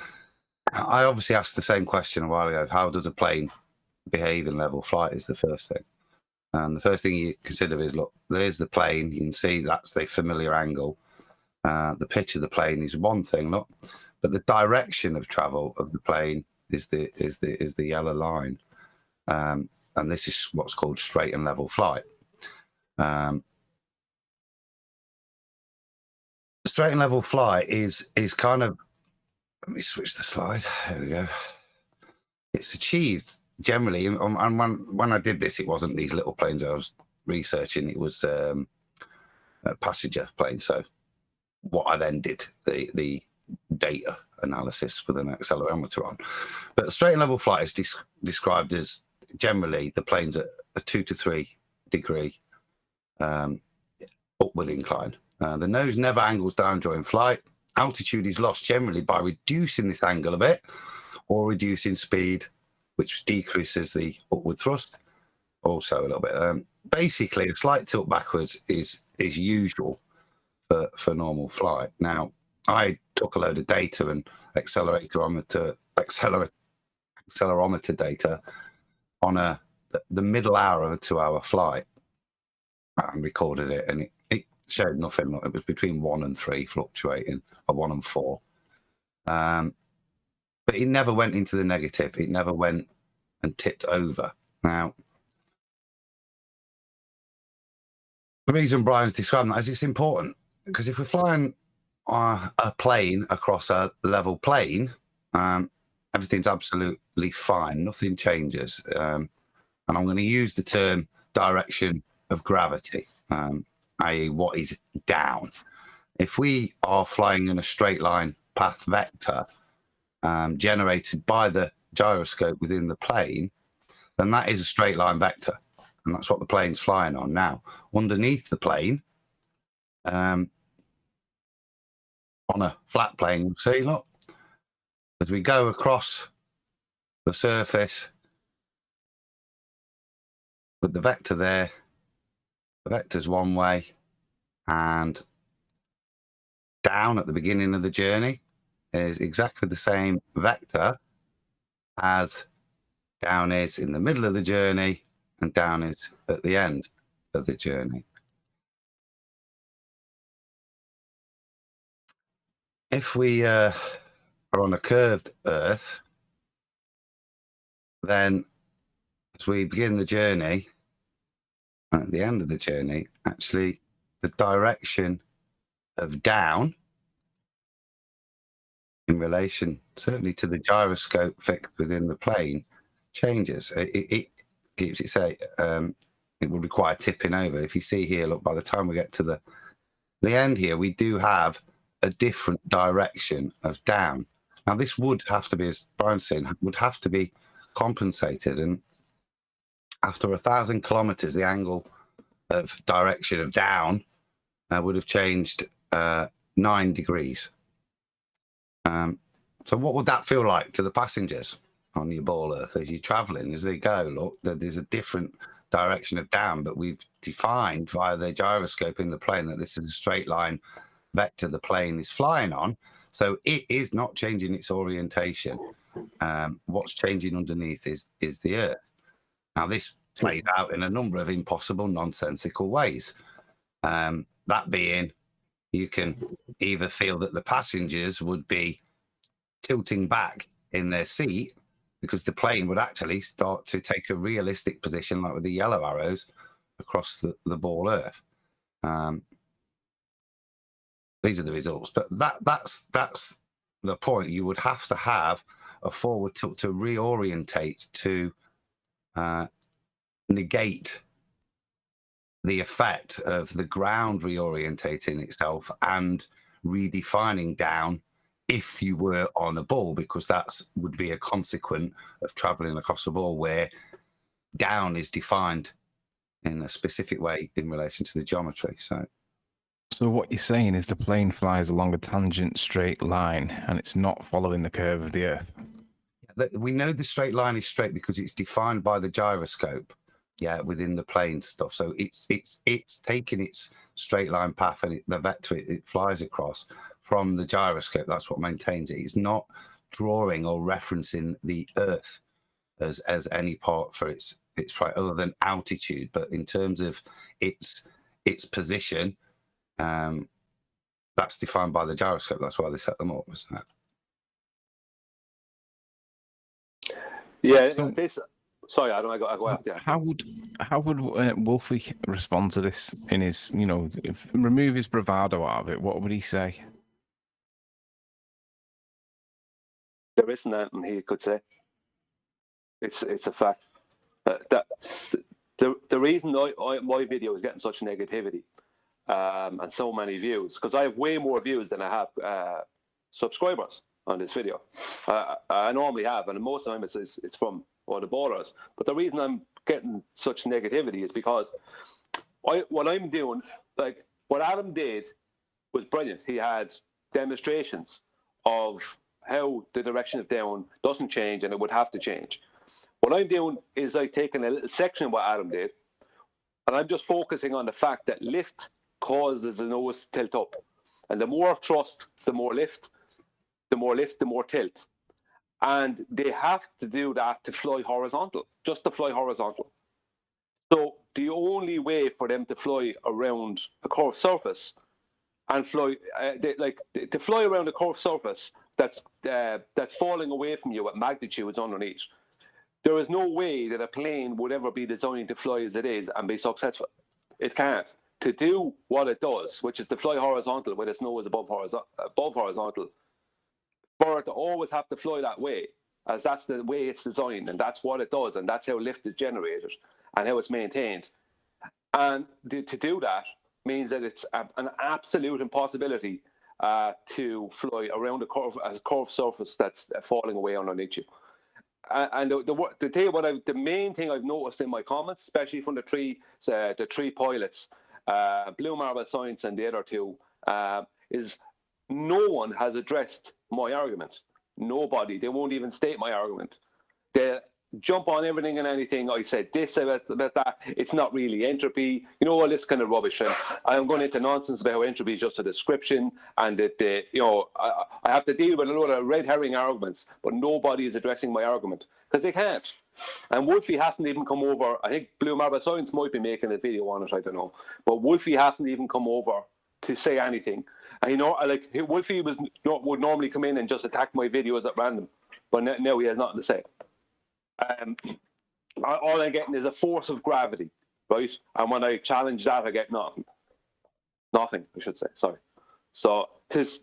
I obviously asked the same question a while ago. How does a plane behave in level flight is the first thing. And the first thing you consider is, look, there's the plane. You can see that's the familiar angle. The pitch of the plane is one thing, look, but the direction of travel of the plane is the yellow line. And this is what's called straight and level flight. Straight and level flight is kind of, let me switch the slide. There we go. It's achieved generally, and when I did this, it wasn't these little planes I was researching. It was a passenger plane. So what I then did, the data analysis with an accelerometer on. But a straight and level flight is described as generally the plane's at a 2 to 3 degree upward incline. The nose never angles down during flight. Altitude is lost generally by reducing this angle a bit or reducing speed, which decreases the upward thrust also a little bit. Basically, a slight tilt backwards is usual for normal flight. Now, I took a load of data and accelerometer data on the middle hour of a 2-hour flight and recorded it, and it showed nothing. It was between 1 and 3 fluctuating, or 1 and 4. But it never went into the negative. It never went and tipped over. Now, the reason Brian's describing that is it's important, because if we're flying a plane across a level plane, everything's absolutely fine. Nothing changes. And I'm going to use the term direction of gravity, i.e. what is down. If we are flying in a straight line path vector generated by the gyroscope within the plane, then that is a straight line vector. And that's what the plane's flying on. Now, underneath the plane, on a flat plane, you'll see, look, as we go across the surface with the vector there, the vector's one way, and down at the beginning of the journey is exactly the same vector as down is in the middle of the journey and down is at the end of the journey. If we are on a curved Earth, then as we begin the journey, at the end of the journey, actually the direction of down in relation certainly to the gyroscope fixed within the plane changes. It keeps it say it will require tipping over. If you see here, look, by the time we get to the end here, we do have a different direction of down. Now this would have to be, as Brian's saying, would have to be compensated, and after 1,000 kilometers, the angle of direction of down would have changed 9 degrees. So what would that feel like to the passengers on your ball Earth as you're traveling? As they go, look, there's a different direction of down, but we've defined via the gyroscope in the plane that this is a straight line vector the plane is flying on. So it is not changing its orientation. What's changing underneath is the Earth. Now, this plays out in a number of impossible, nonsensical ways. That being, you can either feel that the passengers would be tilting back in their seat because the plane would actually start to take a realistic position, like with the yellow arrows, across the ball Earth. These are the results, but that's the point. You would have to have a forward tilt to reorientate to negate the effect of the ground reorientating itself and redefining down if you were on a ball, because that would be a consequence of traveling across a ball where down is defined in a specific way in relation to the geometry. So what you're saying is the plane flies along a tangent straight line and it's not following the curve of the Earth. We know the straight line is straight because it's defined by the gyroscope, within the plane stuff. So it's taking its straight line path and the vector it flies across from the gyroscope. That's what maintains it. It's not drawing or referencing the Earth as any part for its flight other than altitude. But in terms of its position, that's defined by the gyroscope. That's why they set them up, isn't it? Yeah, sorry, I go after. How would Wolfie respond to this in his, remove his bravado out of it? What would he say? There isn't anything he could say. It's a fact. That the reason my video is getting such negativity and so many views, because I have way more views than I have subscribers. on this video. I normally have, and most of the time it's from the borders. But the reason I'm getting such negativity is because what I'm doing, like what Adam did, was brilliant. He had demonstrations of how the direction of down doesn't change and it would have to change. What I'm doing is like taking a little section of what Adam did, and I'm just focusing on the fact that lift causes the nose to tilt up. And the more thrust, the more lift, the more tilt. And they have to do that to fly horizontal, just to fly horizontal. So the only way for them to fly around a curved surface and fly, to fly around a curved surface that's falling away from you at magnitudes underneath, there is no way that a plane would ever be designed to fly as it is and be successful. It can't. To do what it does, which is to fly horizontal with its nose above horizontal, for it to always have to fly that way, as that's the way it's designed, and that's what it does, and that's how lift is generated and how it's maintained. And to do that means that it's an absolute impossibility to fly around a curved surface that's falling away underneath you. And the main thing I've noticed in my comments, especially from the three pilots, Blue Marble Science and the other two, is no one has addressed my argument. Nobody. They won't even state my argument. They jump on everything and anything. I said this about that. It's not really entropy. All this kind of rubbish. And I'm going into nonsense about how entropy is just a description, and that I have to deal with a lot of red herring arguments. But nobody is addressing my argument because they can't. And Wolfie hasn't even come over. I think Blue Marble Science might be making a video on it. I don't know. But Wolfie hasn't even come over to say anything. And Wolfie would normally come in and just attack my videos at random, but now he has nothing to say. All I'm getting is a force of gravity, right? And when I challenge that, I get nothing. Nothing, I should say. Sorry. So there's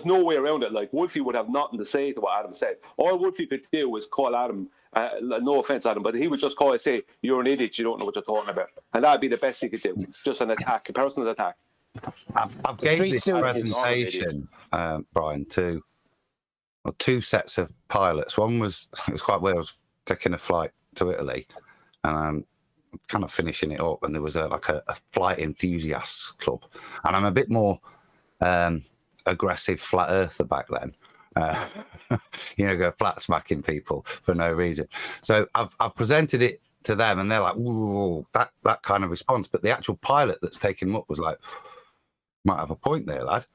no way around it. Like Wolfie would have nothing to say to what Adam said. All Wolfie could do was call Adam. No offense, Adam, but he would just say, "You're an idiot. You don't know what you're talking about," and that'd be the best he could do. Just an attack, a personal attack. I've gave this presentation, Brian, to two sets of pilots. One was, it was quite weird. I was taking a flight to Italy, and I'm kind of finishing it up, and there was a flight enthusiasts club, and I'm a bit more aggressive flat earther back then. Go flat smacking people for no reason. So I've presented it to them, and they're like, "Ooh, that kind of response." But the actual pilot that's taking them up was like, "Might have a point there, lad."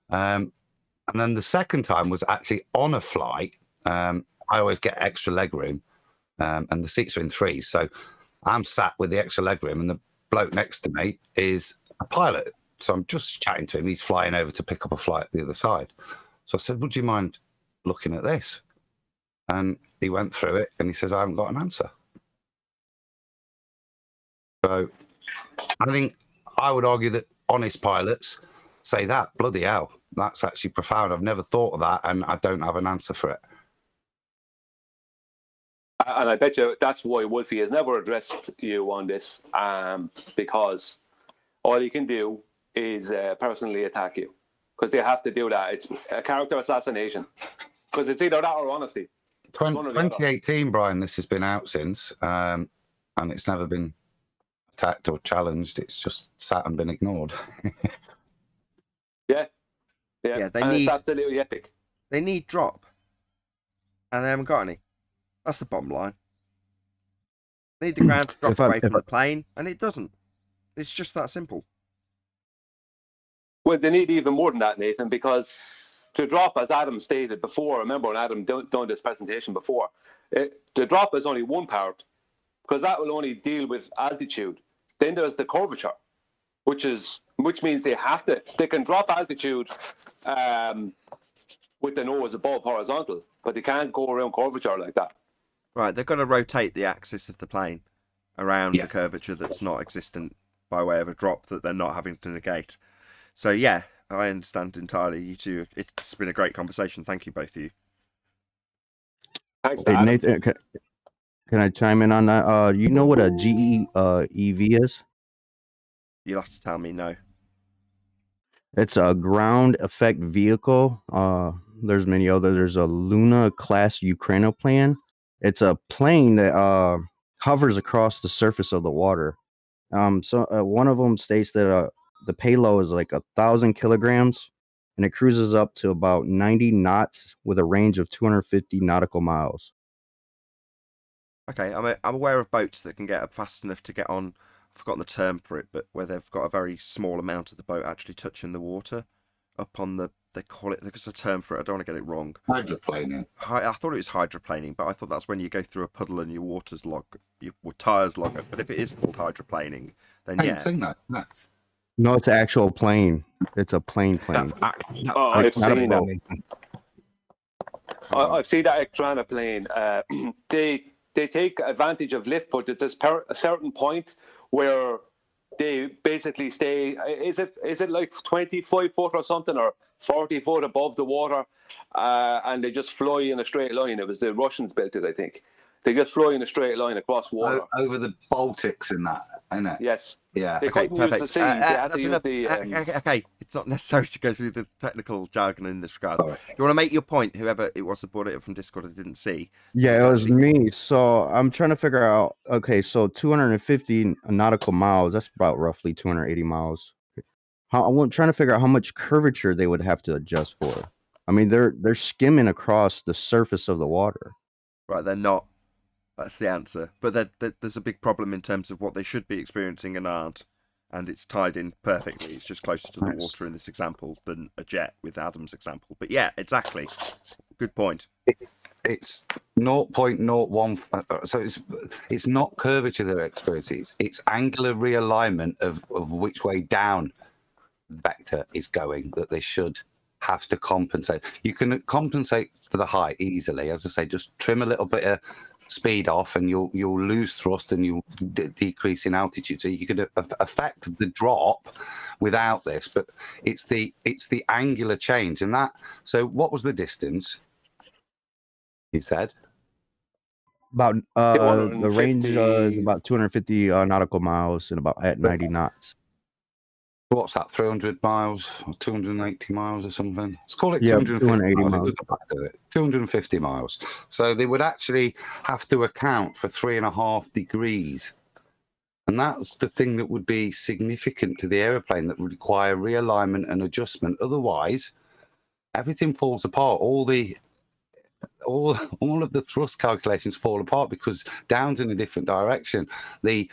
And then the second time was actually on a flight. I always get extra leg room, and the seats are in threes. So I'm sat with the extra leg room, and the bloke next to me is a pilot. So I'm just chatting to him. He's flying over to pick up a flight the other side. So I said, "Would you mind looking at this?" And he went through it, and he says, "I haven't got an answer." So I think I would argue that honest pilots say that. Bloody hell, that's actually profound. I've never thought of that, and I don't have an answer for it. And I bet you that's why Wolfie has never addressed you on this, because all he can do is personally attack you, because they have to do that. It's a character assassination, because it's either that or honesty. 2018, Brian, this has been out since, and it's never been attacked or challenged. It's just sat and been ignored. Yeah, it's absolutely epic. They need drop, and they haven't got any. That's the bottom line. They need the ground to drop away from the plane, and it doesn't. It's just that simple. Well, they need even more than that, Nathan, because to drop, as Adam stated before, remember when Adam done this presentation before, the drop is only one part, because that will only deal with altitude. Then there's the curvature, which means they can drop altitude with the nose above horizontal, but they can't go around curvature like that. Right, they've got to rotate the axis of the plane around the curvature that's not existent by way of a drop that they're not having to negate. So yeah, I understand entirely. You two, it's been a great conversation. Thank you, both of you. Thanks, hey, Nathan, can I chime in on that? You know what a GEV is? You'll have to tell me. No. It's a ground effect vehicle. there's many others. There's a Luna class Ukrainoplane. It's a plane that hovers across the surface of the water. So one of them states that the payload is like 1,000 kilograms, and it cruises up to about 90 knots with a range of 250 nautical miles. Okay, I'm aware of boats that can get up fast enough to get on. I've forgotten the term for it, but where they've got a very small amount of the boat actually touching the water, up on the. They call it. There's a term for it. I don't want to get it wrong. Hydroplaning. I thought it was hydroplaning, but I thought that's when you go through a puddle and your tires log up. But if it is called hydroplaning, then yeah. Sing that. No. No, it's an actual plane. It's a plane. I've seen that. I've seen that Extrana plane. They take advantage of lift, but there's a certain point where they basically stay. Is it like 25 foot or something, or 40 foot above the water, and they just fly in a straight line? It was the Russians built it, I think. They just fly in a straight line across water. Over the Baltics and that, isn't it? Yes. Yeah. They couldn't use the sea. They had to use the... Okay, it's not necessary to go through the technical jargon in this regard. Right. You want to make your point, whoever it was that brought it up from Discord that didn't see. Yeah, it was me. So I'm trying to figure out, okay, so 250 nautical miles, that's about roughly 280 miles. I'm trying to figure out how much curvature they would have to adjust for. I mean, they're skimming across the surface of the water. Right, they're not. That's the answer. But there's a big problem in terms of what they should be experiencing and aren't. And it's tied in perfectly. It's just closer to the water in this example than a jet with Adam's example. But yeah, exactly. Good point. It's 0.01. So it's not curvature they're experiencing. It's angular realignment of which way down the vector is going that they should have to compensate. You can compensate for the height easily. As I say, just trim a little bit of speed off and you'll lose thrust and you'll decrease in altitude, so you could affect the drop without this, but it's the angular change. And that, so what was the distance you said? About the range is about 250 nautical miles and about at 90 knots. What's that, 300 miles or 280 miles or something? Let's call it 280 miles. 250 miles. So they would actually have to account for 3.5 degrees. And that's the thing that would be significant to the aeroplane, that would require realignment and adjustment. Otherwise, everything falls apart. All of the thrust calculations fall apart because down's in a different direction. The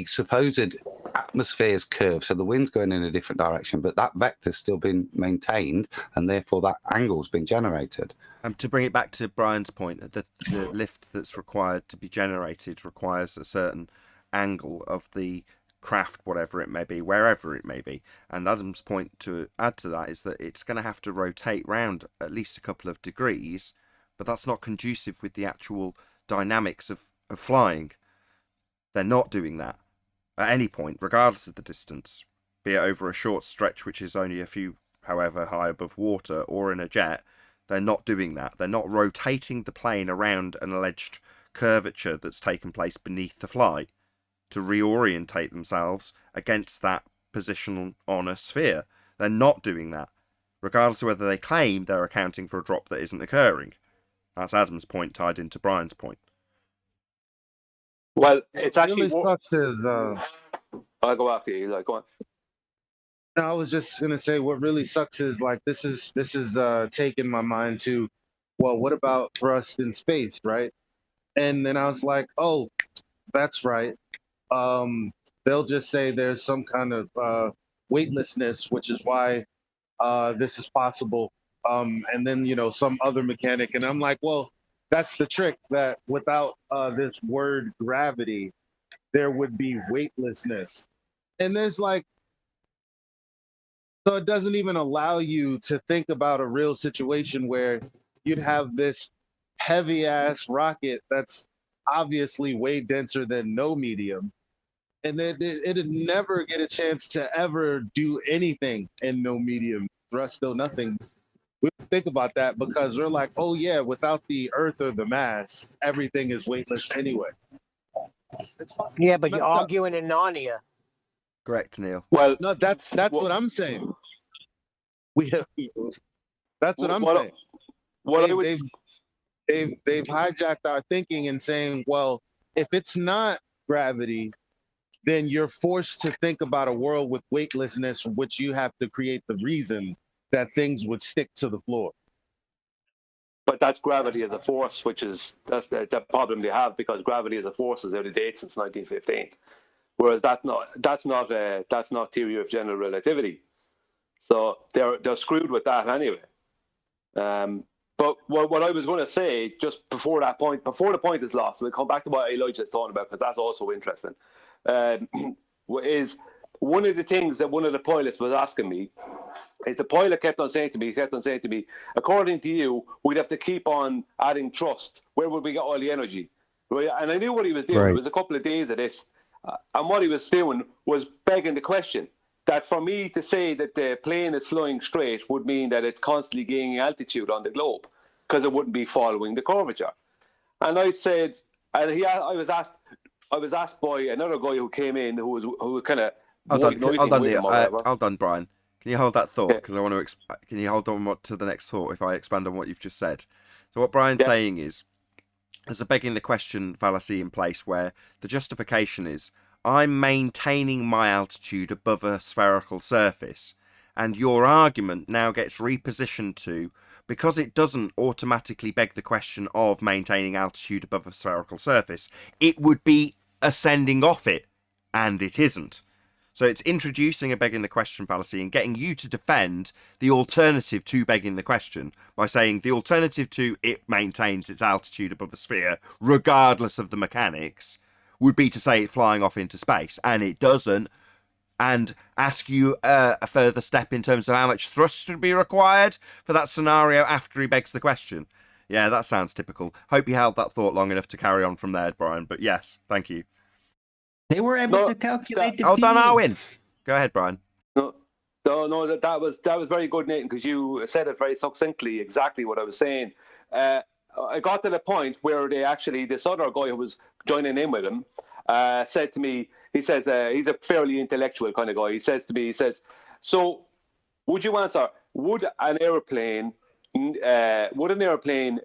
supposed atmosphere's curve, so the wind's going in a different direction, but that vector's still been maintained, and therefore that angle's been generated. To bring it back to Brian's point, the lift that's required to be generated requires a certain angle of the craft, whatever it may be, wherever it may be. And Adam's point to add to that is that it's going to have to rotate round at least a couple of degrees, but that's not conducive with the actual dynamics of flying. They're not doing that at any point, regardless of the distance, be it over a short stretch, which is only a few, however high above water, or in a jet. They're not doing that. They're not rotating the plane around an alleged curvature that's taken place beneath the flight to reorientate themselves against that position on a sphere. They're not doing that, regardless of whether they claim they're accounting for a drop that isn't occurring. That's Adam's point tied into Brian's point. Well, it's actually really sucks is I'll go after you. Like, go on. No, I was just gonna say what really sucks is like this is taking my mind to, well, what about thrust in space, right? And then I was like, oh, that's right. They'll just say there's some kind of weightlessness, which is why this is possible. And then, you know, some other mechanic. And I'm like, well, that's the trick, that without this word gravity, there would be weightlessness. And there's like, so it doesn't even allow you to think about a real situation where you'd have this heavy ass rocket that's obviously way denser than no medium. And then it'd never get a chance to ever do anything in no medium, thrust or nothing. We think about that because we're like, oh yeah, without the earth or the mass, everything is weightless anyway. Yeah, but you're arguing in Narnia. Correct, Neil. Well, no, that's what I'm saying. We have, that's what I'm saying. they've hijacked our thinking and saying, well, if it's not gravity, then you're forced to think about a world with weightlessness, from which you have to create the reason that things would stick to the floor. But that's gravity as a force, that's the problem they have, because gravity as a force is out of date since 1915. Whereas that's not theory of general relativity. So they're screwed with that anyway. But what I was going to say just before the point is lost, we'll come back to what Elijah's talking about, because that's also interesting. Is one of the things that one of the pilots was asking me, is the pilot kept on saying to me, according to you, we'd have to keep on adding trust. Where would we get all the energy? Right? And I knew what he was doing. It was a couple of days of this. And what he was doing was begging the question that for me to say that the plane is flying straight would mean that it's constantly gaining altitude on the globe, because it wouldn't be following the curvature. And I said, and I was asked by another guy who came in who was kind of hold on, Brian. Can you hold that thought? Because I want to. Can you hold on to the next thought if I expand on what you've just said? So what Brian's saying is, there's a begging the question fallacy in place where the justification is, I'm maintaining my altitude above a spherical surface, and your argument now gets repositioned to, because it doesn't automatically beg the question of maintaining altitude above a spherical surface, it would be ascending off it, and it isn't. So it's introducing a begging the question fallacy and getting you to defend the alternative to begging the question by saying the alternative to it maintains its altitude above the sphere, regardless of the mechanics, would be to say it flying off into space, and it doesn't, and ask you a further step in terms of how much thrust would be required for that scenario after he begs the question. Yeah, that sounds typical. Hope you held that thought long enough to carry on from there, Brian, but yes, thank you. They were able to calculate the Hold on, Owen. Go ahead, Brian. No, that was very good, Nathan, because you said it very succinctly, exactly what I was saying. I got to the point where this other guy who was joining in with him said to me, he says, he's a fairly intellectual kind of guy. He says to me, so would you answer, would an airplane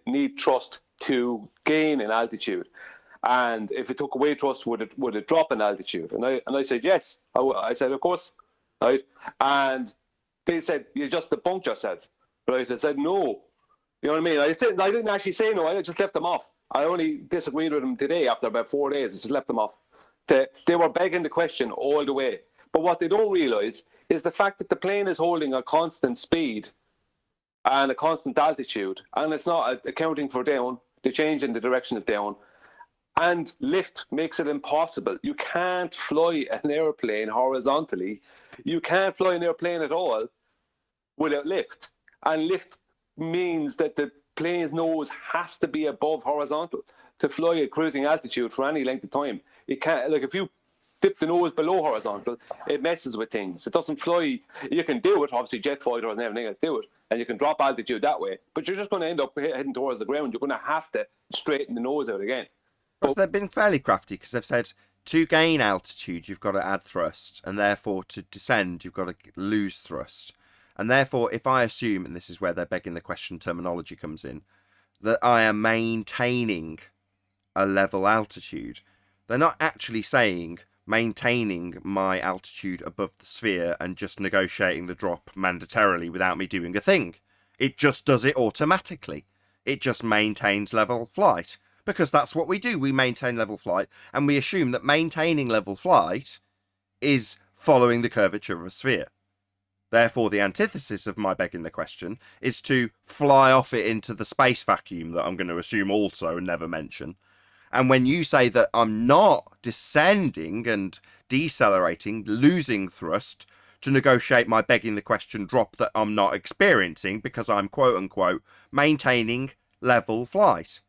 need thrust to gain in altitude? And if it took away thrust, would it drop in altitude? And I said yes. I said of course, right? And they said you just debunked yourself, right? I said no. You know what I mean? I didn't actually say no. I just left them off. I only disagreed with them today after about 4 days. I just left them off. They were begging the question all the way. But what they don't realise is the fact that the plane is holding a constant speed and a constant altitude, and it's not accounting for down, the change in the direction of down. And lift makes it impossible. You can't fly an airplane horizontally. You can't fly an airplane at all without lift. And lift means that the plane's nose has to be above horizontal to fly at cruising altitude for any length of time. It can't, like if you dip the nose below horizontal, it messes with things. It doesn't fly. You can do it, obviously jet fighters and everything that do it, and you can drop altitude that way, but you're just going to end up heading towards the ground. You're going to have to straighten the nose out again. But they've been fairly crafty, because they've said to gain altitude you've got to add thrust, and therefore to descend you've got to lose thrust. And therefore, if I assume, and this is where they're begging the question terminology comes in, that I am maintaining a level altitude, they're not actually saying maintaining my altitude above the sphere and just negotiating the drop mandatorily without me doing a thing. It just does it automatically. It just maintains level flight. Because that's what we do. We maintain level flight, and we assume that maintaining level flight is following the curvature of a sphere. Therefore, the antithesis of my begging the question is to fly off it into the space vacuum that I'm going to assume also and never mention. And when you say that I'm not descending and decelerating, losing thrust to negotiate my begging the question drop that I'm not experiencing because I'm quote unquote maintaining level flight.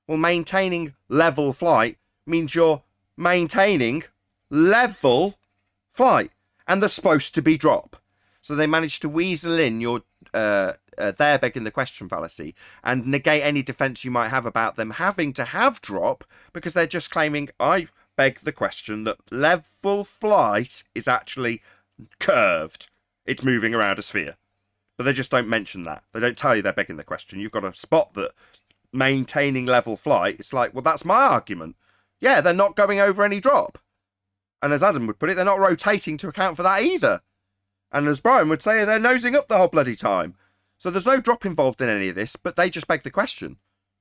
Well, maintaining level flight means you're maintaining level flight, and they're supposed to be drop. So they managed to weasel in your their begging the question fallacy and negate any defence you might have about them having to have drop, because they're just claiming, I beg the question that level flight is actually curved. It's moving around a sphere. But they just don't mention that. They don't tell you they're begging the question. You've got to spot that maintaining level flight. It's like, well, that's my argument. Yeah, they're not going over any drop. And as Adam would put it, they're not rotating to account for that either. And as Brian would say, they're nosing up the whole bloody time. So there's no drop involved in any of this, but they just beg the question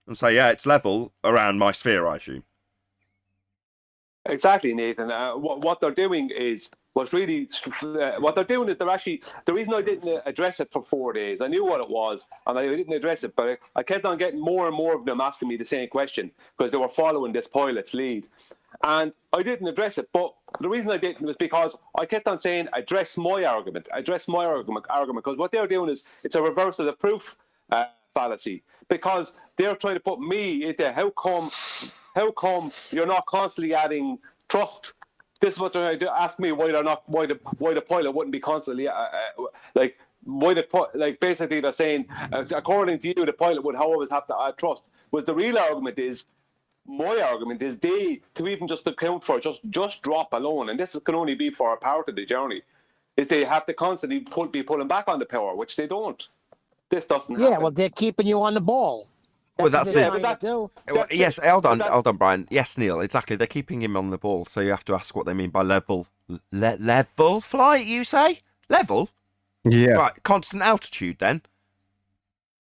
and say, yeah, it's level around my sphere, I assume. Exactly, Nathan. What they're doing is they're actually, the reason I didn't address it for 4 days, I knew what it was and I didn't address it, but I kept on getting more and more of them asking me the same question because they were following this pilot's lead. And I didn't address it, but the reason I didn't was because I kept on saying, address my argument, because what they're doing is, it's a reversal of proof fallacy, because they're trying to put me into how come you're not constantly adding trust. This is what they're trying to ask me, why the pilot wouldn't be constantly basically they're saying, according to you, the pilot would always have to add trust. Whereas the real argument is, my argument is, they, to even just account for just drop alone, and this can only be for a part of the journey, is they have to constantly be pulling back on the power, which they don't. This doesn't happen. Yeah, well, they're keeping you on the ball. That's it. Yes, hold on, Brian. Yes, Neil, exactly. They're keeping him on the ball, so you have to ask what they mean by level. Level flight, you say? Level? Yeah. Right, constant altitude then.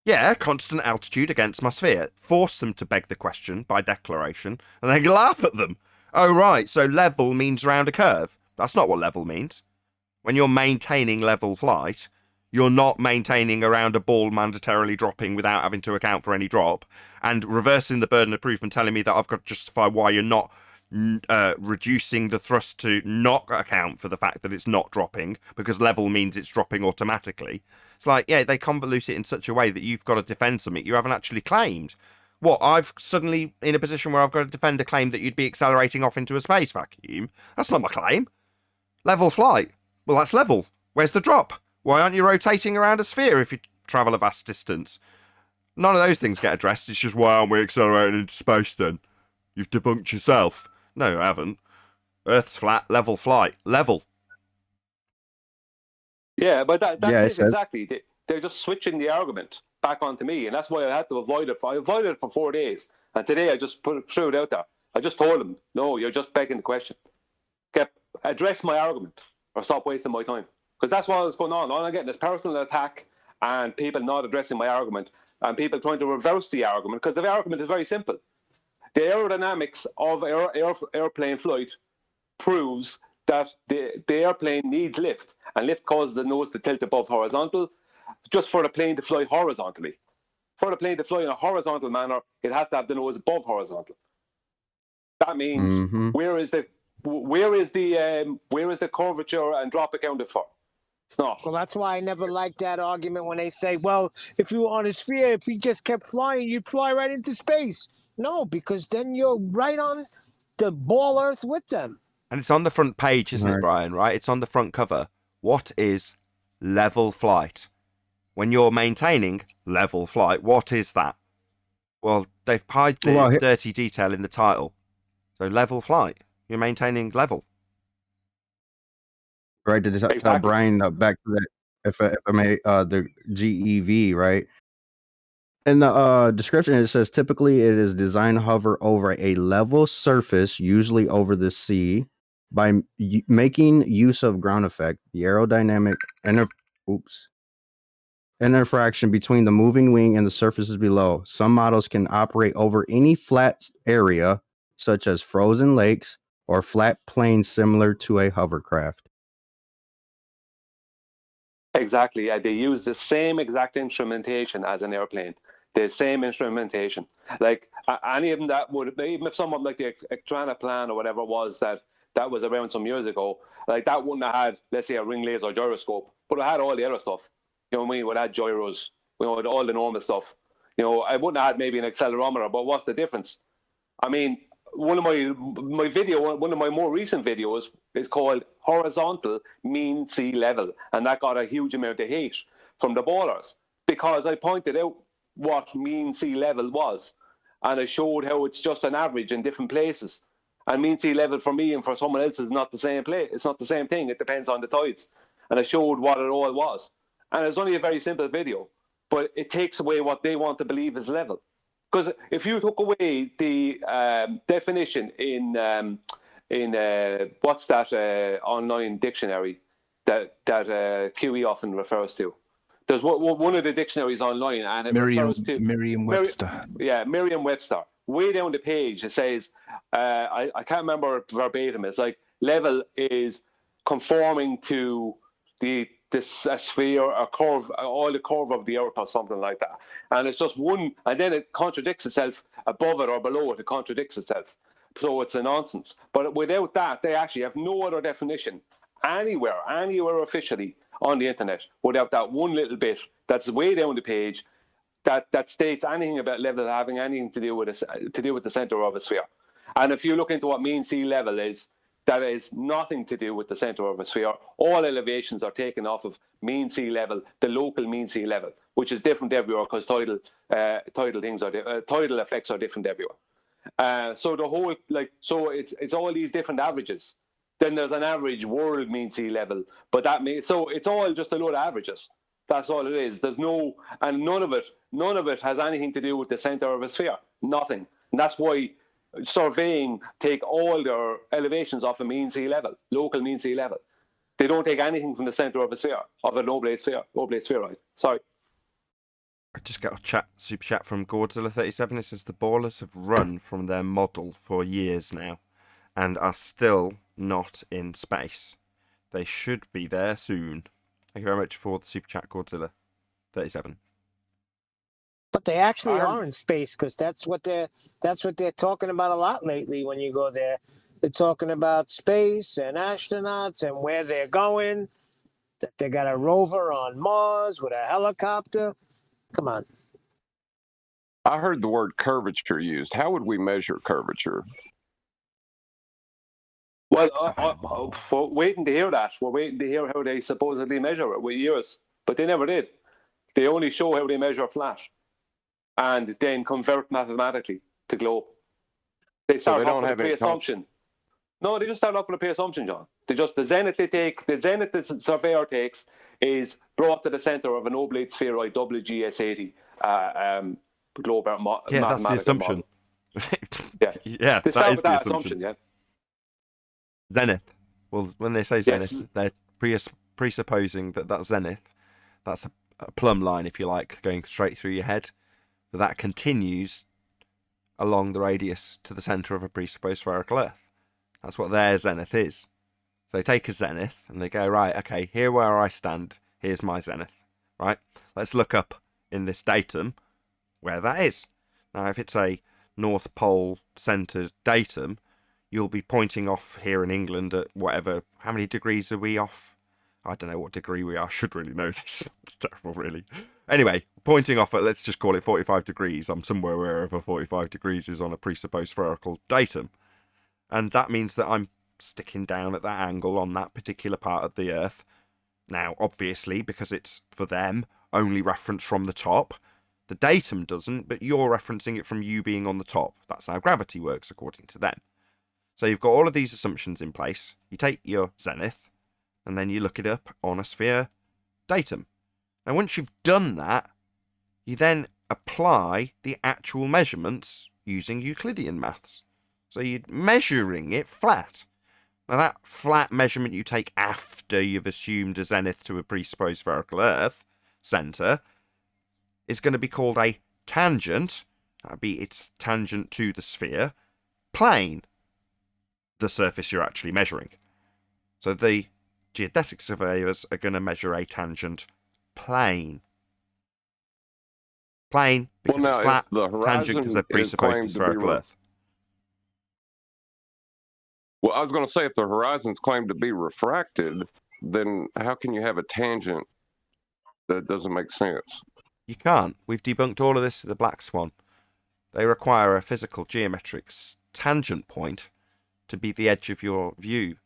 Yeah, constant altitude against my sphere. Force them to beg the question by declaration, and then laugh at them. Oh, right, so level means round a curve. That's not what level means. When you're maintaining level flight, you're not maintaining around a ball mandatorily dropping without having to account for any drop, and reversing the burden of proof and telling me that I've got to justify why you're not reducing the thrust to not account for the fact that it's not dropping, because level means it's dropping automatically. It's like, yeah, they convolute it in such a way that you've got to defend something you haven't actually claimed. What, I've suddenly in a position where I've got to defend a claim that you'd be accelerating off into a space vacuum? That's not my claim. Level flight. Well, that's level. Where's the drop? Why aren't you rotating around a sphere if you travel a vast distance? None of those things get addressed. It's just, why aren't we accelerating into space then? You've debunked yourself. No, I haven't. Earth's flat, level flight. Level. Yeah, but that's exactly. They're just switching the argument back onto me, and that's why I had to avoid it. I avoided it for 4 days, and today I just threw it out there. I just told them, no, you're just begging the question. Address my argument, or stop wasting my time. Because that's what's going on. All I'm getting is personal attack, and people not addressing my argument, and people trying to reverse the argument, because the argument is very simple. The aerodynamics of airplane flight proves that the airplane needs lift, and lift causes the nose to tilt above horizontal, just for the plane to fly horizontally. For the plane to fly in a horizontal manner, it has to have the nose above horizontal. That means where is the curvature and drop accounted for? It's not. Well, that's why I never liked that argument when they say, well, if you were on a sphere, if you just kept flying, you'd fly right into space. No, because then you're right on the ball Earth with them. And it's on the front page, isn't it, Brian, right? It's on the front cover. What is level flight? When you're maintaining level flight, what is that? Well, they've hide the dirty detail in the title. So level flight, you're maintaining level. Right, to tell Brian back to that, if I may, the GEV, right? In the description, it says typically it is designed to hover over a level surface, usually over the sea, by making use of ground effect, the aerodynamic interfraction between the moving wing and the surfaces below. Some models can operate over any flat area, such as frozen lakes or flat plains similar to a hovercraft. Exactly. They use the same exact instrumentation as an airplane. The same instrumentation. Like any of them that would, even if someone like the Plan or whatever it was that was around some years ago, like that wouldn't have had, let's say, a ring laser gyroscope, but it had all the other stuff. You know what I mean? It had gyros, with all the normal stuff. I wouldn't have had maybe an accelerometer, but what's the difference? I mean, one of my more recent videos is called Horizontal Mean Sea Level, and that got a huge amount of hate from the ballers because I pointed out what mean sea level was, and I showed how it's just an average in different places. And mean sea level for me and for someone else is not the same place. It's not the same thing. It depends on the tides. And I showed what it all was. and it's only a very simple video, but it takes away what they want to believe is level. Because if you took away the definition in what's that online dictionary that QE often refers to, there's one of the dictionaries online, and it refers to Merriam-Webster. Merriam-Webster. Way down the page, it says, I can't remember verbatim. It's like level is conforming to the sphere, a curve, all the curve of the earth, or something like that. And it's just one, and then it contradicts itself above it or below it. It contradicts itself. So it's a nonsense. But without that, they actually have no other definition anywhere officially on the internet without that one little bit that's way down the page that states anything about level having anything to do with the center of a sphere. And if you look into what mean sea level is, that is nothing to do with the center of a sphere. All elevations are taken off of mean sea level, the local mean sea level, which is different everywhere because tidal effects are different everywhere. So the whole it's all these different averages. Then there's an average world mean sea level, but so it's all just a load of averages. That's all it is. There's none of it has anything to do with the center of a sphere. Nothing. And that's why surveying take all their elevations off a mean sea level, local mean sea level. They don't take anything from the center of a sphere, of an oblate spheroid. Sorry. I just got a super chat from Godzilla37. It says the ballers have run from their model for years now and are still not in space. They should be there soon. Thank you very much for the super chat, Godzilla37. But they actually are in space, because that's what they're talking about a lot lately. When you go there, they're talking about space and astronauts and where they're going. That they got a rover on Mars with a helicopter. Come on. I heard the word curvature used. How would we measure curvature? Well, we're waiting to hear that. We're waiting to hear how they supposedly measure it with years, but they never did. They only show how they measure flat, and then convert mathematically to globe. They start off with a pre-assumption. No, they just start off with a pre-assumption, John. The zenith the surveyor takes is brought to the center of an oblate spheroid WGS80 globe mathematical that's the assumption. Yeah, that is the assumption. Yeah. Zenith. Well, when they say zenith, they're presupposing that zenith, that's a plumb line, if you like, going straight through your head. That continues along the radius to the centre of a presupposed spherical Earth. That's what their zenith is. So they take a zenith and they go, right, okay, here where I stand, here's my zenith. Right? Let's look up in this datum where that is. Now, if it's a North Pole centred datum, you'll be pointing off here in England at whatever. How many degrees are we off? I don't know what degree we are. I should really know this. It's terrible, really. Anyway, pointing off at, let's just call it 45 degrees. I'm somewhere wherever 45 degrees is on a presupposed spherical datum. And that means that I'm sticking down at that angle on that particular part of the Earth. Now, obviously, because it's, for them, only referenced from the top. The datum doesn't, but you're referencing it from you being on the top. That's how gravity works, according to them. So you've got all of these assumptions in place. You take your zenith, and then you look it up on a sphere datum. And once you've done that, you then apply the actual measurements using Euclidean maths. So you're measuring it flat. Now that flat measurement you take after you've assumed a zenith to a presupposed spherical Earth centre is going to be called a tangent. That'd be its tangent to the sphere. Plane. The surface you're actually measuring. So the geodetic surveyors are going to measure a tangent plane. Plane because it's flat, tangent because they're presupposed to spherical Earth. Well, I was going to say, if the horizon's claimed to be refracted, then how can you have a tangent that doesn't make sense? You can't. We've debunked all of this with the black swan. They require a physical geometric tangent point to be the edge of your view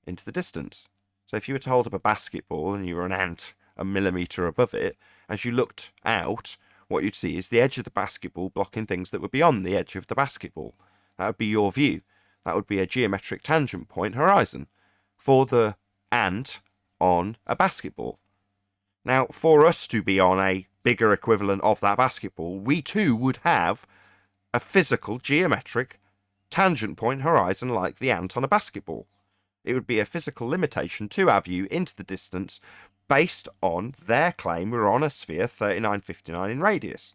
into the distance. So if you were to hold up a basketball and you were an ant a millimetre above it, as you looked out, what you'd see is the edge of the basketball blocking things that would be on the edge of the basketball. That would be your view. That would be a geometric tangent point horizon for the ant on a basketball. Now, for us to be on a bigger equivalent of that basketball, we too would have a physical, geometric tangent point horizon like the ant on a basketball. It would be a physical limitation to our view into the distance based on their claim we're on a sphere 3959 in radius.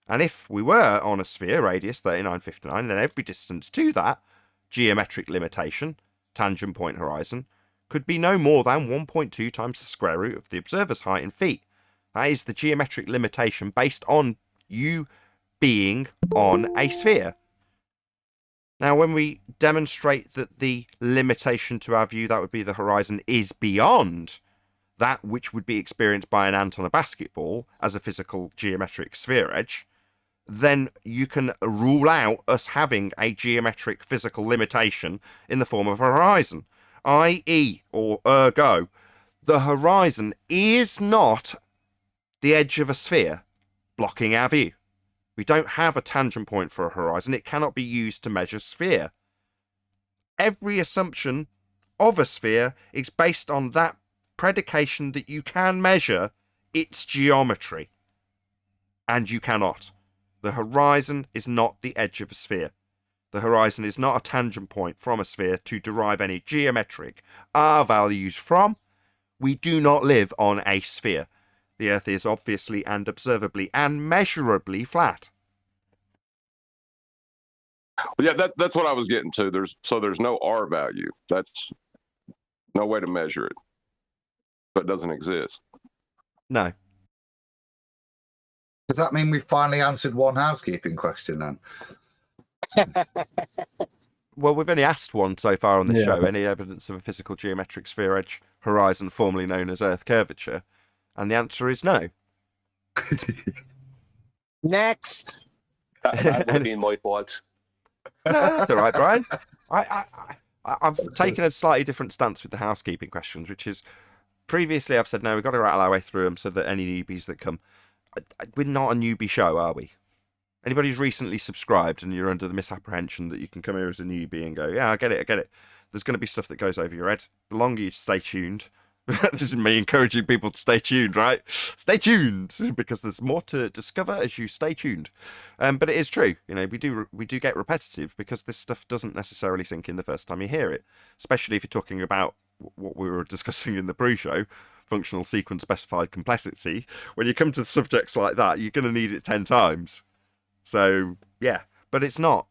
And if we were on a sphere radius 3959, then every distance to that geometric limitation, tangent point horizon, could be no more than 1.2 times the square root of the observer's height in feet. That is the geometric limitation based on you being on a sphere. Now, when we demonstrate that the limitation to our view, that would be the horizon, is beyond that which would be experienced by an ant on a basketball as a physical geometric sphere edge, then you can rule out us having a geometric physical limitation in the form of a horizon, i.e., or ergo, the horizon is not the edge of a sphere blocking our view. We don't have a tangent point for a horizon. It cannot be used to measure sphere. Every assumption of a sphere is based on that predication that you can measure its geometry. And you cannot. The horizon is not the edge of a sphere. The horizon is not a tangent point from a sphere to derive any geometric R values from. We do not live on a sphere. The Earth is obviously and observably and measurably flat. Yeah, that's what I was getting to. There's no R value. That's no way to measure it. But it doesn't exist. No. Does that mean we've finally answered one housekeeping question then? Well, we've only asked one so far on the show. Any evidence of a physical geometric sphere edge horizon formerly known as Earth curvature? And the answer is no. Next. That would have been my fault. No, that's all right, Brian. I've taken a slightly different stance with the housekeeping questions, which is previously I've said, no, we've got to rattle our way through them so that any newbies that come... We're not a newbie show, are we? Anybody who's recently subscribed and you're under the misapprehension that you can come here as a newbie and go, yeah, I get it. There's going to be stuff that goes over your head. The longer you stay tuned... This is me encouraging people to stay tuned, right? Stay tuned, because there's more to discover as you stay tuned. But it is true, you know, we do get repetitive because this stuff doesn't necessarily sink in the first time you hear it, especially if you're talking about what we were discussing in the pre-show, functional sequence specified complexity. When you come to subjects like that, you're going to need it 10 times. So yeah, but it's not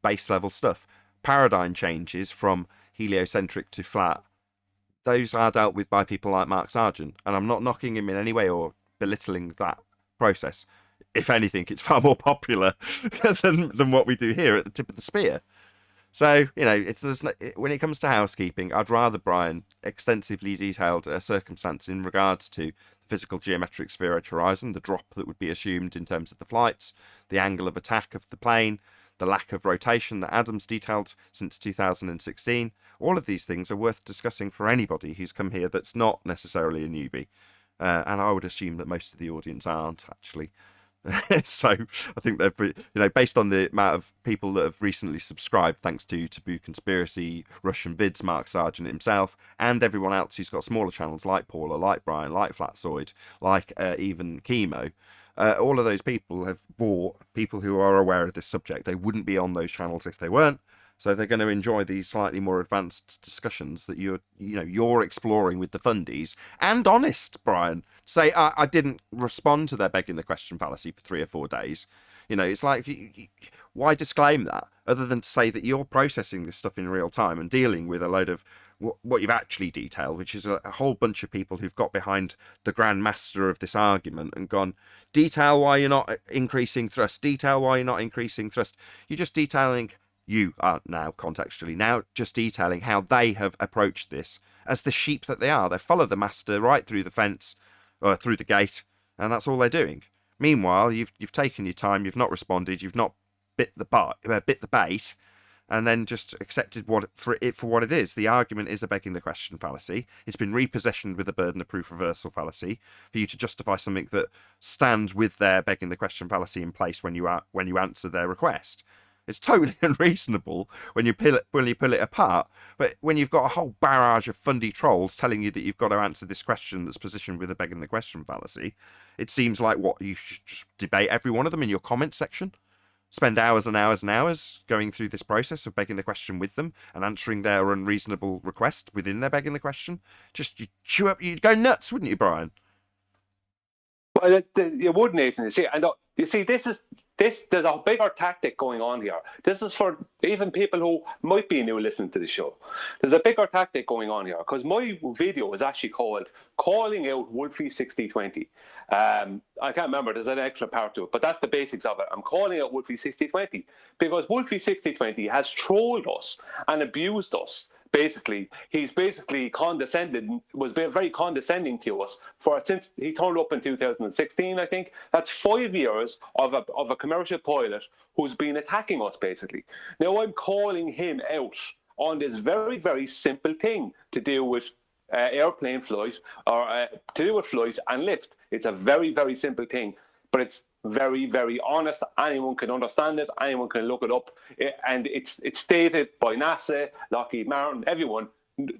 base level stuff. Paradigm changes from heliocentric to flat. Those are dealt with by people like Mark Sargent, and I'm not knocking him in any way or belittling that process. If anything, it's far more popular than what we do here at the tip of the spear. So, you know, when it comes to housekeeping, I'd rather Brian extensively detailed a circumstance in regards to the physical geometric sphere edge horizon, the drop that would be assumed in terms of the flights, the angle of attack of the plane, the lack of rotation that Adam's detailed since 2016. All of these things are worth discussing for anybody who's come here that's not necessarily a newbie. And I would assume that most of the audience aren't, actually. So I think they've, you know, based on the amount of people that have recently subscribed, thanks to Taboo Conspiracy, Russian Vids, Mark Sargent himself, and everyone else who's got smaller channels like Paula, like Brian, like Flatzoid, like even Chemo. All of those people have bought people who are aware of this subject. They wouldn't be on those channels if they weren't. So they're going to enjoy these slightly more advanced discussions that you're exploring with the fundies. And honest, Brian, say I didn't respond to their begging the question fallacy for 3 or 4 days. You know, it's like, why disclaim that other than to say that you're processing this stuff in real time and dealing with a load of what you've actually detailed, which is a whole bunch of people who've got behind the grand master of this argument and gone, detail why you're not increasing thrust, detail why you're not increasing thrust. You're just detailing... You are now contextually now just detailing how they have approached this as the sheep that they are. They follow the master right through the fence or through the gate, and that's all they're doing. Meanwhile, you've taken your time, you've not responded, you've not bit the bait, and then just accepted for what it is. The argument is a begging the question fallacy. It's been repossessioned with a burden of proof reversal fallacy for you to justify something that stands with their begging the question fallacy in place when you answer their request. It's totally unreasonable when you pull it apart. But when you've got a whole barrage of fundy trolls telling you that you've got to answer this question that's positioned with a begging the question fallacy, it seems like you should just debate every one of them in your comment section. Spend hours and hours and hours going through this process of begging the question with them and answering their unreasonable request within their begging the question. Just you'd go nuts, wouldn't you, Brian? Well, you would, Nathan. You see, there's a bigger tactic going on here. This is for even people who might be new listening to the show. There's a bigger tactic going on here because my video is actually called "Calling Out Wolfie 6020." I can't remember. There's an extra part to it, but that's the basics of it. I'm calling out Wolfie 6020 because Wolfie 6020 has trolled us and abused us. Basically, he's basically was very condescending to us since he turned up in 2016. I think that's 5 years of a commercial pilot who's been attacking us basically. Now I'm calling him out on this very, very simple thing to do with airplane flight or to do with flight and lift. It's a very, very simple thing, but it's very, very honest. Anyone can understand it. Anyone can look it up, and it's stated by NASA, Lockheed Martin, everyone.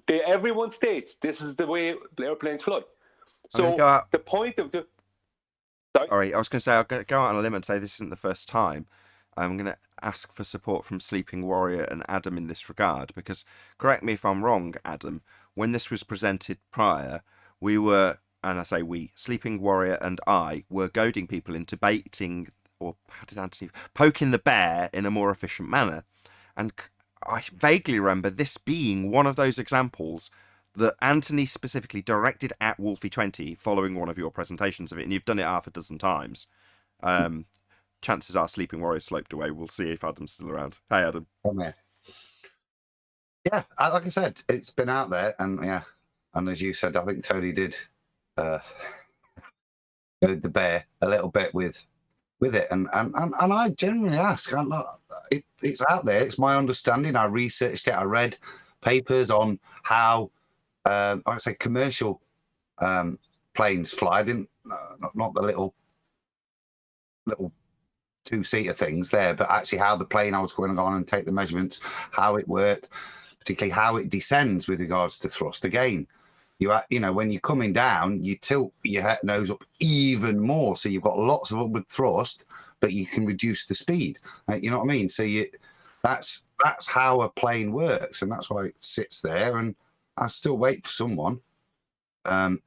Everyone states this is the way airplanes fly. So the point of the. Sorry? All right, I was going to say I'll go out on a limb and say this isn't the first time. I'm going to ask for support from Sleeping Warrior and Adam in this regard, because correct me if I'm wrong, Adam. When this was presented prior, we were. And I say we, Sleeping Warrior and I, were goading people into baiting, or how did Anthony, poking the bear in a more efficient manner. And I vaguely remember this being one of those examples that Anthony specifically directed at Wolfie20 following one of your presentations of it, and you've done it half a dozen times. Chances are Sleeping Warrior sloped away. We'll see if Adam's still around. Hey, Adam. Yeah, like I said, it's been out there, and and as you said, I think Tony did the bear a little bit with it, and I genuinely ask, it's out there. It's my understanding. I researched it. I read papers on how like I say commercial planes fly. Not the little 2-seater things there, but actually how the plane I was going on and take the measurements, how it worked, particularly how it descends with regards to thrust. Again, when you're coming down, you tilt your nose up even more, so you've got lots of upward thrust, but you can reduce the speed. You know what I mean? So that's how a plane works, and that's why it sits there. And I still wait for someone in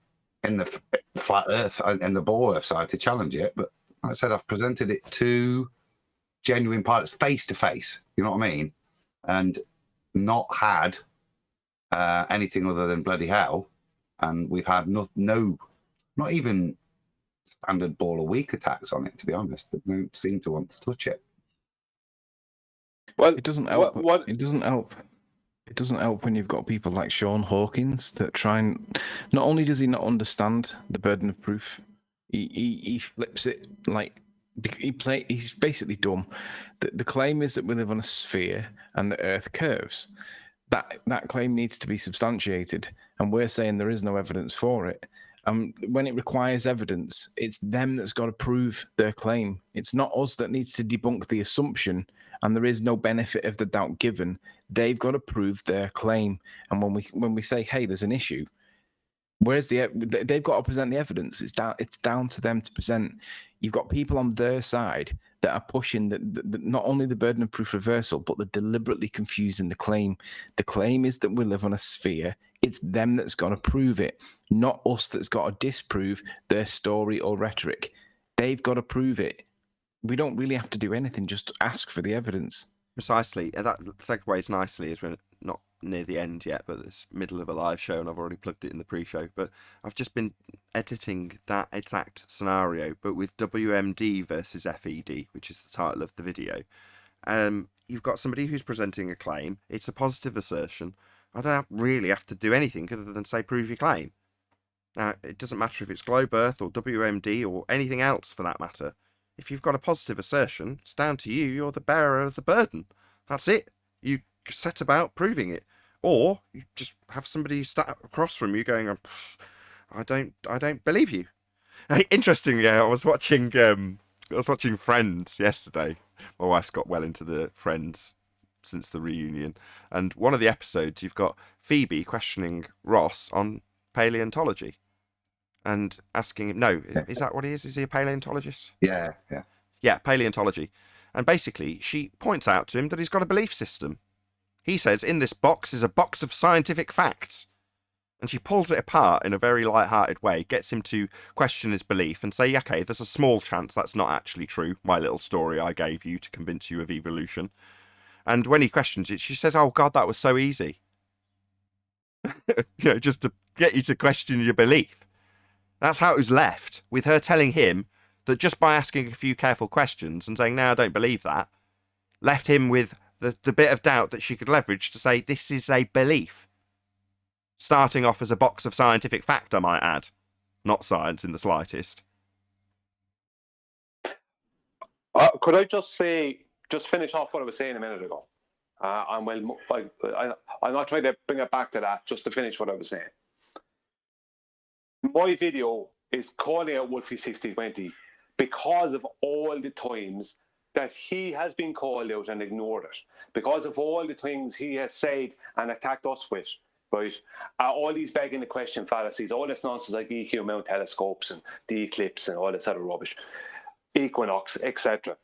the flat Earth and the ball Earth side to challenge it. But like I said, I've presented it to genuine pilots face to face. You know what I mean? And not had anything other than bloody hell. And we've had not even standard ball a week attacks on it, to be honest. They don't seem to want to touch it. Well, it doesn't help. It doesn't help. It doesn't help when you've got people like Sean Hawkins that try and. Not only does he not understand the burden of proof, he flips it like he's basically dumb. The claim is that we live on a sphere and the Earth curves. That claim needs to be substantiated, and we're saying there is no evidence for it. When it requires evidence, it's them that's got to prove their claim. It's not us that needs to debunk the assumption, and there is no benefit of the doubt given. They've got to prove their claim. And when we say, hey, there's an issue, they've got to present the evidence. It's down to them to present. You've got people on their side that are pushing not only the burden of proof reversal, but they're deliberately confusing the claim. The claim is that we live on a sphere. It's them that's got to prove it, not us that's got to disprove their story or rhetoric. They've got to prove it. We don't really have to do anything, just ask for the evidence. Precisely. That segues nicely as we're not near the end yet, but it's middle of a live show and I've already plugged it in the pre-show. But I've just been editing that exact scenario, but with WMD versus FED, which is the title of the video. You've got somebody who's presenting a claim. It's a positive assertion. I don't really have to do anything other than say prove your claim. Now, it doesn't matter if it's Globe Earth or WMD or anything else for that matter. If you've got a positive assertion, it's down to you. You're the bearer of the burden. That's it. You set about proving it. Or you just have somebody sat across from you going, I don't believe you. Interestingly, I was watching Friends yesterday, My wife's got well into the Friends since the reunion, and one of the episodes you've got Phoebe questioning Ross on paleontology and asking him, no, is that what he is? Is he a paleontologist? Yeah. Yeah, paleontology. And basically, she points out to him that he's got a belief system. He says, in this box is a box of scientific facts. And she pulls it apart in a very light-hearted way, gets him to question his belief and say, okay, there's a small chance that's not actually true, my little story I gave you to convince you of evolution. And when he questions it, she says, oh, God, that was so easy. Just to get you to question your belief. That's how it was left, with her telling him that just by asking a few careful questions and saying, no, I don't believe that, left him with the bit of doubt that she could leverage to say, this is a belief. Starting off as a box of scientific fact, I might add. Not science in the slightest. Could I just finish off what I was saying a minute ago? I'm not trying to bring it back to that, just to finish what I was saying. My video is calling out Wolfie 6020 because of all the times that he has been called out and ignored it, because of all the things he has said and attacked us with, right? All these begging the question fallacies, all this nonsense like EQ mount telescopes and the eclipse and all this other rubbish, equinox, etc.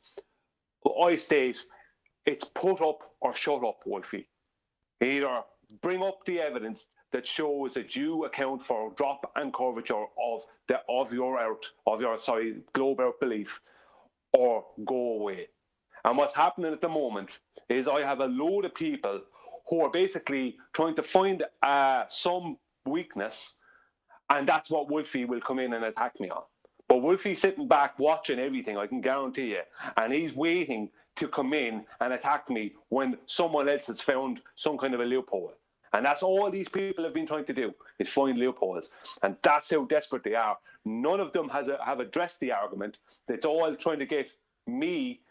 I state it's put up or shut up, Wolfie. Either bring up the evidence that shows that you account for drop and curvature of your globe Earth belief, or go away. And what's happening at the moment is I have a load of people who are basically trying to find some weakness, and that's what Wolfie will come in and attack me on. But Wolfie's sitting back watching everything, I can guarantee you, and he's waiting to come in and attack me when someone else has found some kind of a loophole. And that's all these people have been trying to do, is find loopholes. And that's how desperate they are. None of them have addressed the argument. It's all trying to get me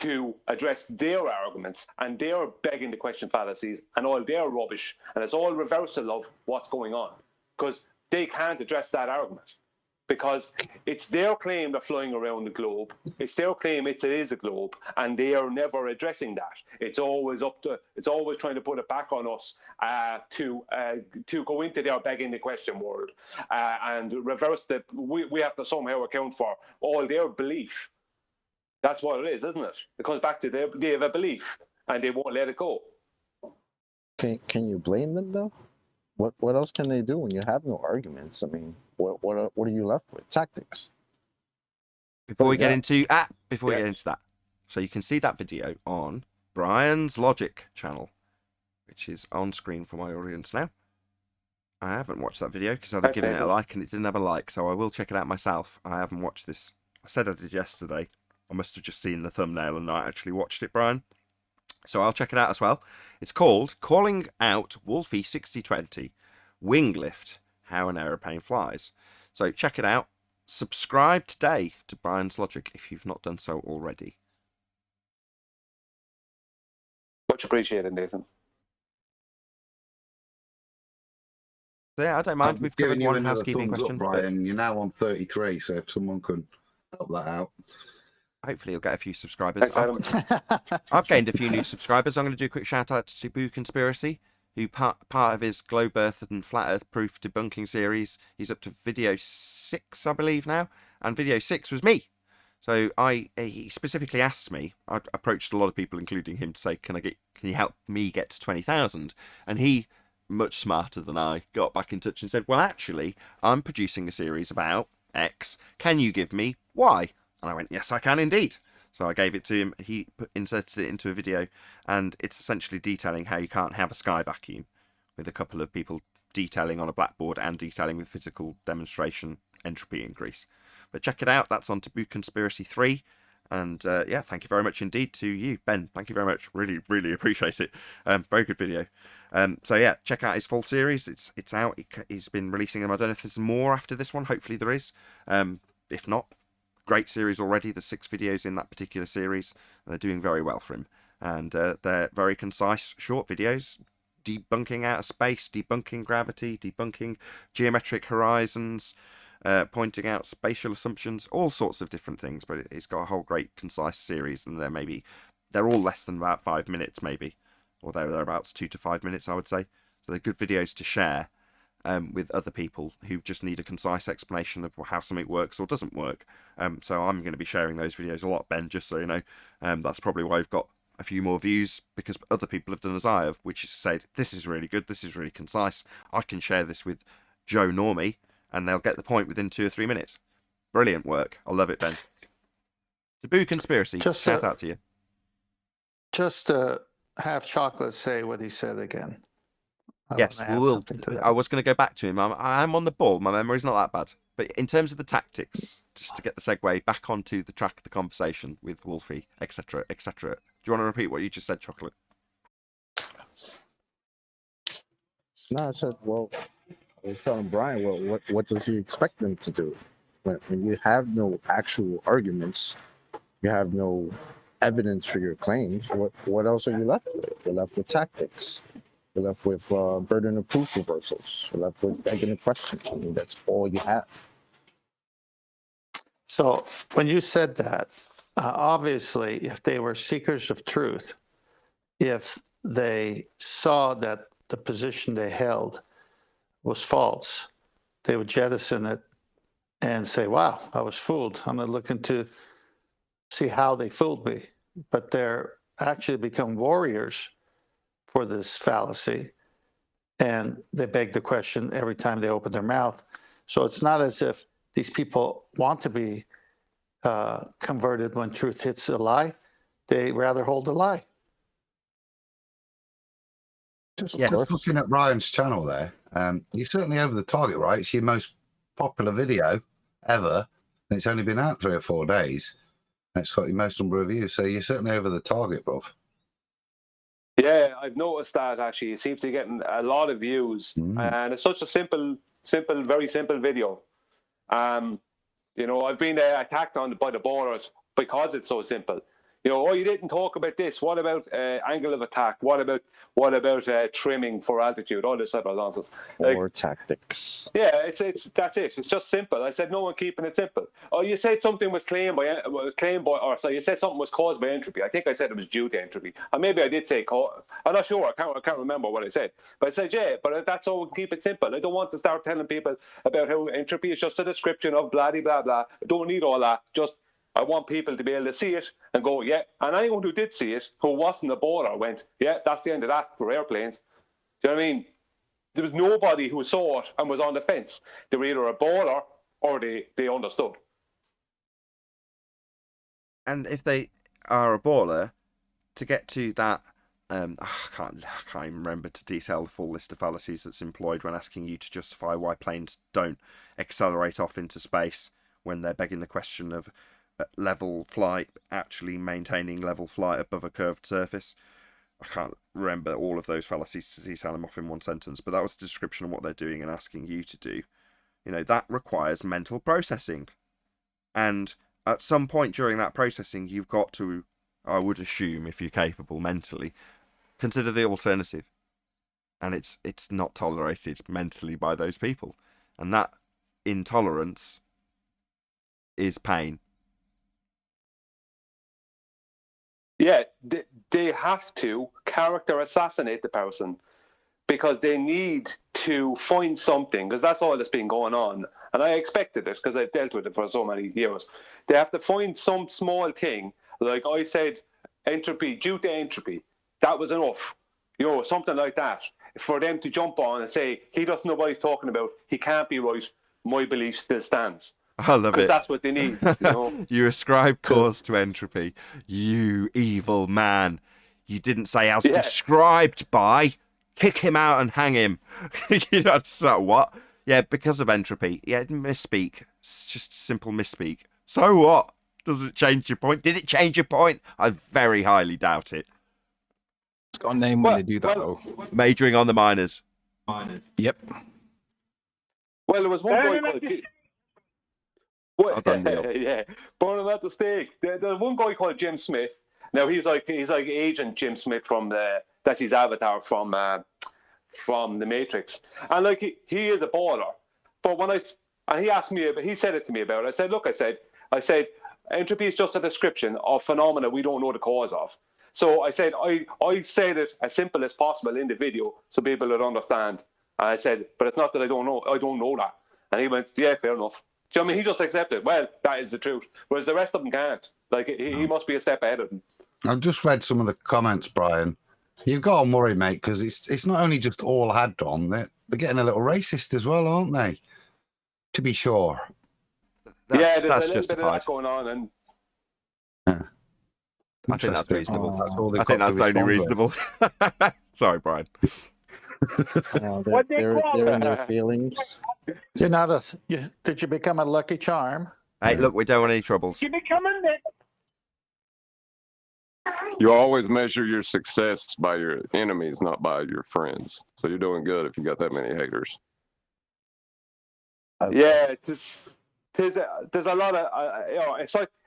to address their arguments, and they're begging the question fallacies and all their rubbish. And it's all reversal of what's going on, because they can't address that argument. Because it's their claim they're flying around the globe. It's their claim it is a globe, and they are never addressing that. It's always trying to put it back on us to go into their begging the question world and reverse that. We have to somehow account for all their belief. That's what it is, isn't it? It comes back to they have a belief and they won't let it go. Can you blame them though? What else can they do when you have no arguments? I mean, what are you left with? Tactics. Before we get into that, so you can see that video on Brian's Logic channel, which is on screen for my audience now. I haven't watched that video because I'd given it a like and it didn't have a like, so I will check it out myself. I haven't watched this. I said I did yesterday. I must have just seen the thumbnail and not actually watched it, Brian. So I'll check it out as well. It's called Calling Out Wolfie 6020 Wing Lift, How an Aeroplane Flies. So check it out. Subscribe today to Brian's Logic if you've not done so already. Much appreciated, Nathan. So yeah, I don't mind. We've covered one housekeeping question. Brian, you're now on 33, so if someone could help that out. Hopefully you'll get a few subscribers. I've gained a few new subscribers. I'm going to do a quick shout out to Taboo Conspiracy, who part of his Globe Earth and Flat Earth Proof debunking series. He's up to video 6, I believe now, and video 6 was me. So he specifically asked me. I approached a lot of people, including him, to say, can you help me get to 20,000? And he, much smarter than I, got back in touch and said, well, actually, I'm producing a series about X. Can you give me Y? And I went, yes, I can indeed. So I gave it to him. He inserted it into a video, and it's essentially detailing how you can't have a sky vacuum, with a couple of people detailing on a blackboard and detailing with physical demonstration entropy increase. But check it out. That's on Taboo Conspiracy 3. And yeah, thank you very much indeed to you, Ben. Thank you very much. Really, really appreciate it. Very good video. So yeah, check out his full series. It's out. He's been releasing them. I don't know if there's more after this one. Hopefully there is. If not, great series already. There's 6 videos in that particular series. They're doing very well for him. And they're very concise, short videos, debunking outer space, debunking gravity, debunking geometric horizons, pointing out spatial assumptions, all sorts of different things. But it's got a whole great concise series, and they're all less than about 5 minutes, maybe, or thereabouts, 2 to 5 minutes, I would say. So they're good videos to share with other people who just need a concise explanation of how something works or doesn't work. So I'm going to be sharing those videos a lot, Ben, just so you know. That's probably why I've got a few more views, because other people have done as I have, which is said, this is really good, this is really concise, I can share this with Joe Normie, and they'll get the point within 2 or 3 minutes. Brilliant work. I love it, Ben. Taboo Conspiracy, shout out to you. Just to have Chocolate say what he said again. Yes, I was going to go back to him. I'm on the ball. My memory's not that bad. But in terms of the tactics, just to get the segue back onto the track of the conversation with Wolfie, etc., etc. Do you want to repeat what you just said, Chocolate? No, I said, well, I was telling Brian, well, what does he expect them to do? When you have no actual arguments, you have no evidence for your claims, what else are you left with? You're left with tactics. You're left with burden of proof reversals. You're left with begging a question. I mean, that's all you have. So when you said that, obviously, if they were seekers of truth, if they saw that the position they held was false, they would jettison it and say, wow, I was fooled. I'm going to look into see how they fooled me. But they're actually become warriors for this fallacy, and they beg the question every time they open their mouth. So it's not as if these people want to be converted when truth hits a lie. They rather hold a lie. Just looking at Ryan's channel there, you're certainly over the target, right? It's your most popular video ever, and it's only been out 3 or 4 days. And it's got your most number of views, so you're certainly over the target, bruv. Yeah, I've noticed that actually. It seems to be getting a lot of views, and it's such a simple, very simple video. You know, I've been attacked on by the borders because it's so simple. You know, oh, you didn't talk about this. What about angle of attack? What about trimming for altitude? All this type of nonsense. Or tactics. Yeah, that's it. It's just simple. I said no one keeping it simple. Oh, you said something was you said something was caused by entropy. I think I said it was due to entropy, or maybe I did say I'm not sure. I can't remember what I said. But I said yeah. But that's all. We can keep it simple. I don't want to start telling people about how entropy is just a description of blah blah blah. I don't need all that. Just I want people to be able to see it and go, yeah. And anyone who did see it, who wasn't a baller, went, yeah, that's the end of that for airplanes. Do you know what I mean? There was nobody who saw it and was on the fence. They were either a baller or they understood. And if they are a baller, to get to that, I can't even remember to detail the full list of fallacies that's employed when asking you to justify why planes don't accelerate off into space when they're begging the question of level flight actually maintaining level flight above a curved surface. I can't remember all of those fallacies to detail them off in one sentence, but that was a description of what they're doing and asking you to do. You know, that requires mental processing. And at some point during that processing, you've got to, I would assume, if you're capable mentally, consider the alternative. And it's not tolerated mentally by those people. And that intolerance is pain. Yeah, they have to character assassinate the person because they need to find something, because that's all that's been going on. And I expected it because I've dealt with it for so many years. They have to find some small thing, like I said, entropy, due to entropy. That was enough. You know, something like that. For them to jump on and say, he doesn't know what he's talking about, he can't be right, my belief still stands. I love it. Because that's what they need, you know. You ascribe cause to entropy. You evil man. You didn't say as described by. Kick him out and hang him. You know, so what? Yeah, because of entropy. Yeah, misspeak. It's just simple misspeak. So what? Does it change your point? Did it change your point? I very highly doubt it. It's got a name when they do that, though. Majoring on the minors. Yep. Well, there was one guy called... Well done, Neil. Yeah, burn him at the stake. There's one guy called Jim Smith. Now he's like Agent Jim Smith from that's his avatar from the Matrix, and like he is a baller. But when And he asked me, he said it to me about it. I said, look, I said, entropy is just a description of phenomena we don't know the cause of. So I said, I said it as simple as possible in the video so people would understand. And I said, but it's not that I don't know that. And he went, yeah, fair enough. Do you know what I mean? He just accepted, well, that is the truth. Whereas the rest of them can't. Like, he must be a step ahead of them. I've just read some of the comments, Brian. You've got to worry, mate, because it's not only just all Hadron, they're getting a little racist as well, aren't they? To be sure. That's justified. Bit of that going on, and I think that's reasonable. That's all I think that's only reasonable. Sorry, Brian. They're in their feelings. You're not did you become a Lucky Charm? Hey, look, we don't want any troubles. you become a You always measure your success by your enemies, not by your friends. So you're doing good if you got that many haters. Yeah, there's a lot of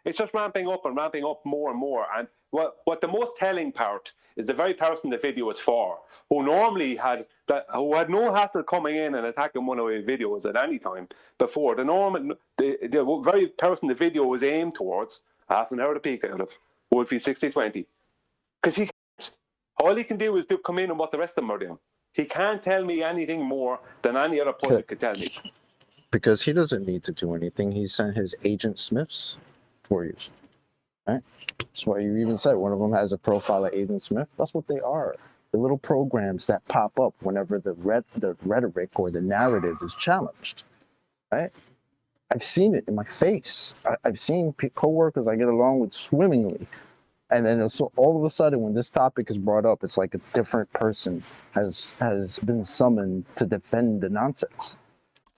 it's just ramping up more and more. And what the most telling part is the very person the video is for, who normally had no hassle coming in and attacking one of my videos at any time before. The very person the video was aimed towards, I haven't heard a peek out of, would be 60/20. Because all he can do is come in on what the rest of them are doing. He can't tell me anything more than any other person could tell me. Because he doesn't need to do anything. He sent his agent Smiths for you. Right? That's why you even said one of them has a profile of Agent Smith. That's what they are. The little programs that pop up whenever the rhetoric or the narrative is challenged. Right? I've seen it in my face. I've seen coworkers I get along with swimmingly. And then so all of a sudden, when this topic is brought up, it's like a different person has been summoned to defend the nonsense.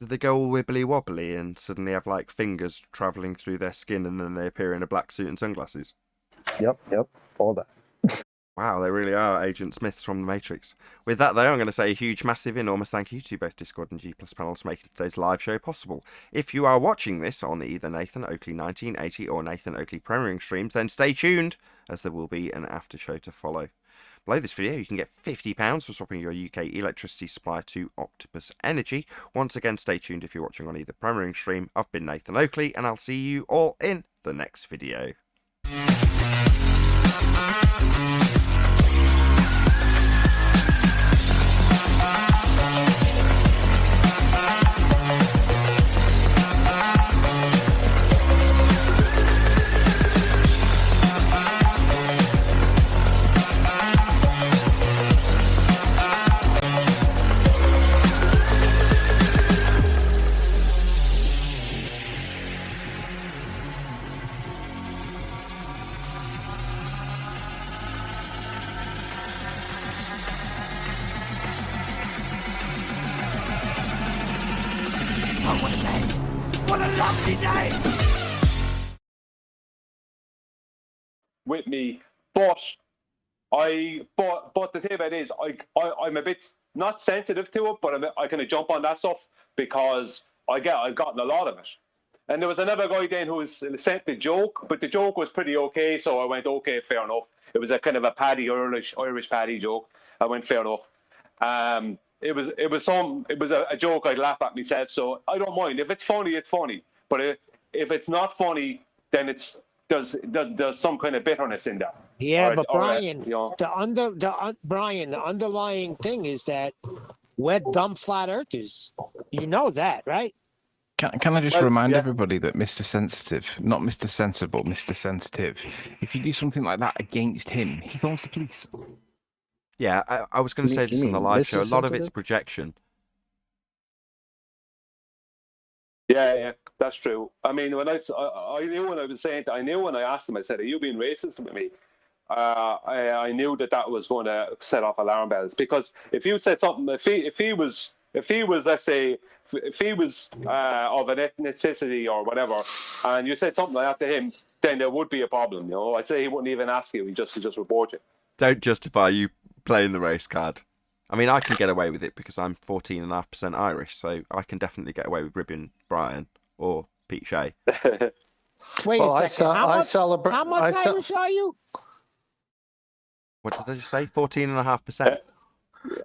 Did they go all wibbly wobbly and suddenly have like fingers traveling through their skin and then they appear in a black suit and sunglasses? Yep, all that. Wow, they really are Agent Smiths from the Matrix. With that, though, I'm going to say a huge, massive, enormous thank you to both Discord and G+ panels for making today's live show possible. If you are watching this on either Nathan Oakley 1980 or Nathan Oakley premiering streams, then stay tuned, as there will be an after show to follow. Below this video, you can get £50 for swapping your UK electricity supplier to Octopus Energy. Once again, stay tuned if you're watching on either premiering stream. I've been Nathan Oakley, and I'll see you all in the next video. With me, but the thing about it is I'm a bit not sensitive to it, but I kind of jump on that stuff because I've gotten a lot of it. And there was another guy then who was sent the joke, but the joke was pretty okay, so I went, okay, fair enough. It was a kind of a Irish paddy joke. I went, fair enough. It was a joke I'd laugh at myself, so I don't mind. If it's funny, it's funny. But if it's not funny, then there's some kind of bitterness in that. Yeah, but Brian, the underlying thing is that we're dumb flat earthers. You know that, right? Can I just remind everybody that Mr. Sensitive, not Mr. Sensible, Mr. Sensitive, if you do something like that against him, he phones the police. Yeah, I was going to say this on the live show. A lot of it's projection. Yeah, that's true. I mean, when I knew when I was saying, I knew when I asked him, I said, "Are you being racist with me?" I knew that was going to set off alarm bells, because if you said something, if he was, let's say, if he was of an ethnicity or whatever, and you said something like that to him, then there would be a problem. You know, I'd say he wouldn't even ask you; he'd just report you. Don't justify you playing the race card. I mean, I can get away with it because I'm 14.5% Irish, so I can definitely get away with ribbing Brian or Pete Shea. Wait a second. How much Irish are you? What did I just say? 14.5%.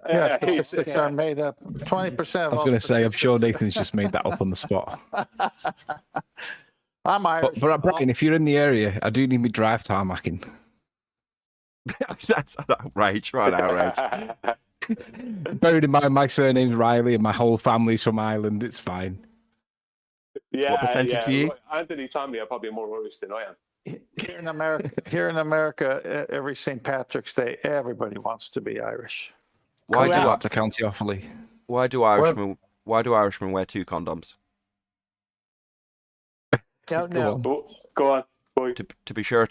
Yeah, statistics are made up. 20% I of was all going to say, I'm sure statistics Nathan's just made that up on the spot. I'm Irish. But Brian, if you're in the area, I do need me drive tarmacking. That's an outrage, right? Outrage. Bearing in mind my surname's Riley and my whole family's from Ireland, it's fine. Yeah, What percentage are you? Anthony's family are probably more Irish than I am. Here in America, every St. Patrick's Day, everybody wants to be Irish. Why do to County Offaly? Why do Irishmen wear 2 condoms? Don't know. Go on. Boy. To be sure.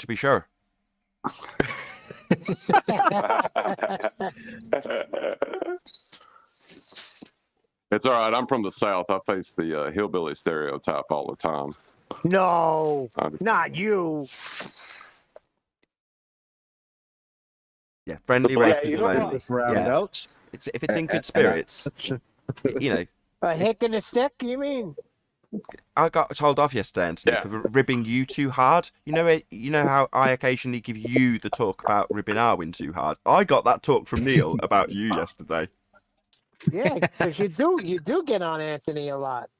It's all right. I'm from the South. I face the hillbilly stereotype all the time. No, not you. Yeah, friendly race you is don't lonely. want this round out. If it's in good spirits, you know. A hick and a stick, you mean? I got told off yesterday, Anthony, for ribbing you too hard. You know how I occasionally give you the talk about ribbing Arwen too hard. I got that talk from Neil about you yesterday. Yeah, because you do get on Anthony a lot.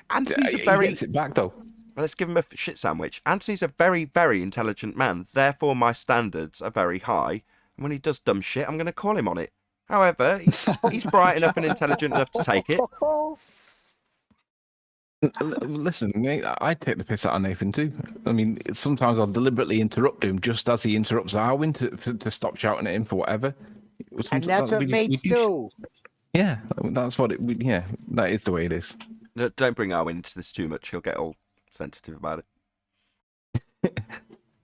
Anthony's He gets it back though. Let's give him a shit sandwich. Anthony's a very, very intelligent man. Therefore, my standards are very high. And when he does dumb shit, I'm going to call him on it. However, he's bright enough and intelligent enough to take it. Listen, I take the piss out of Nathan too. I mean, sometimes I'll deliberately interrupt him just as he interrupts Arwen to stop shouting at him for whatever. And that's what mates do. Yeah, that's what it. Yeah, that is the way it is. No, don't bring Arwen into this too much. He'll get all sensitive about it.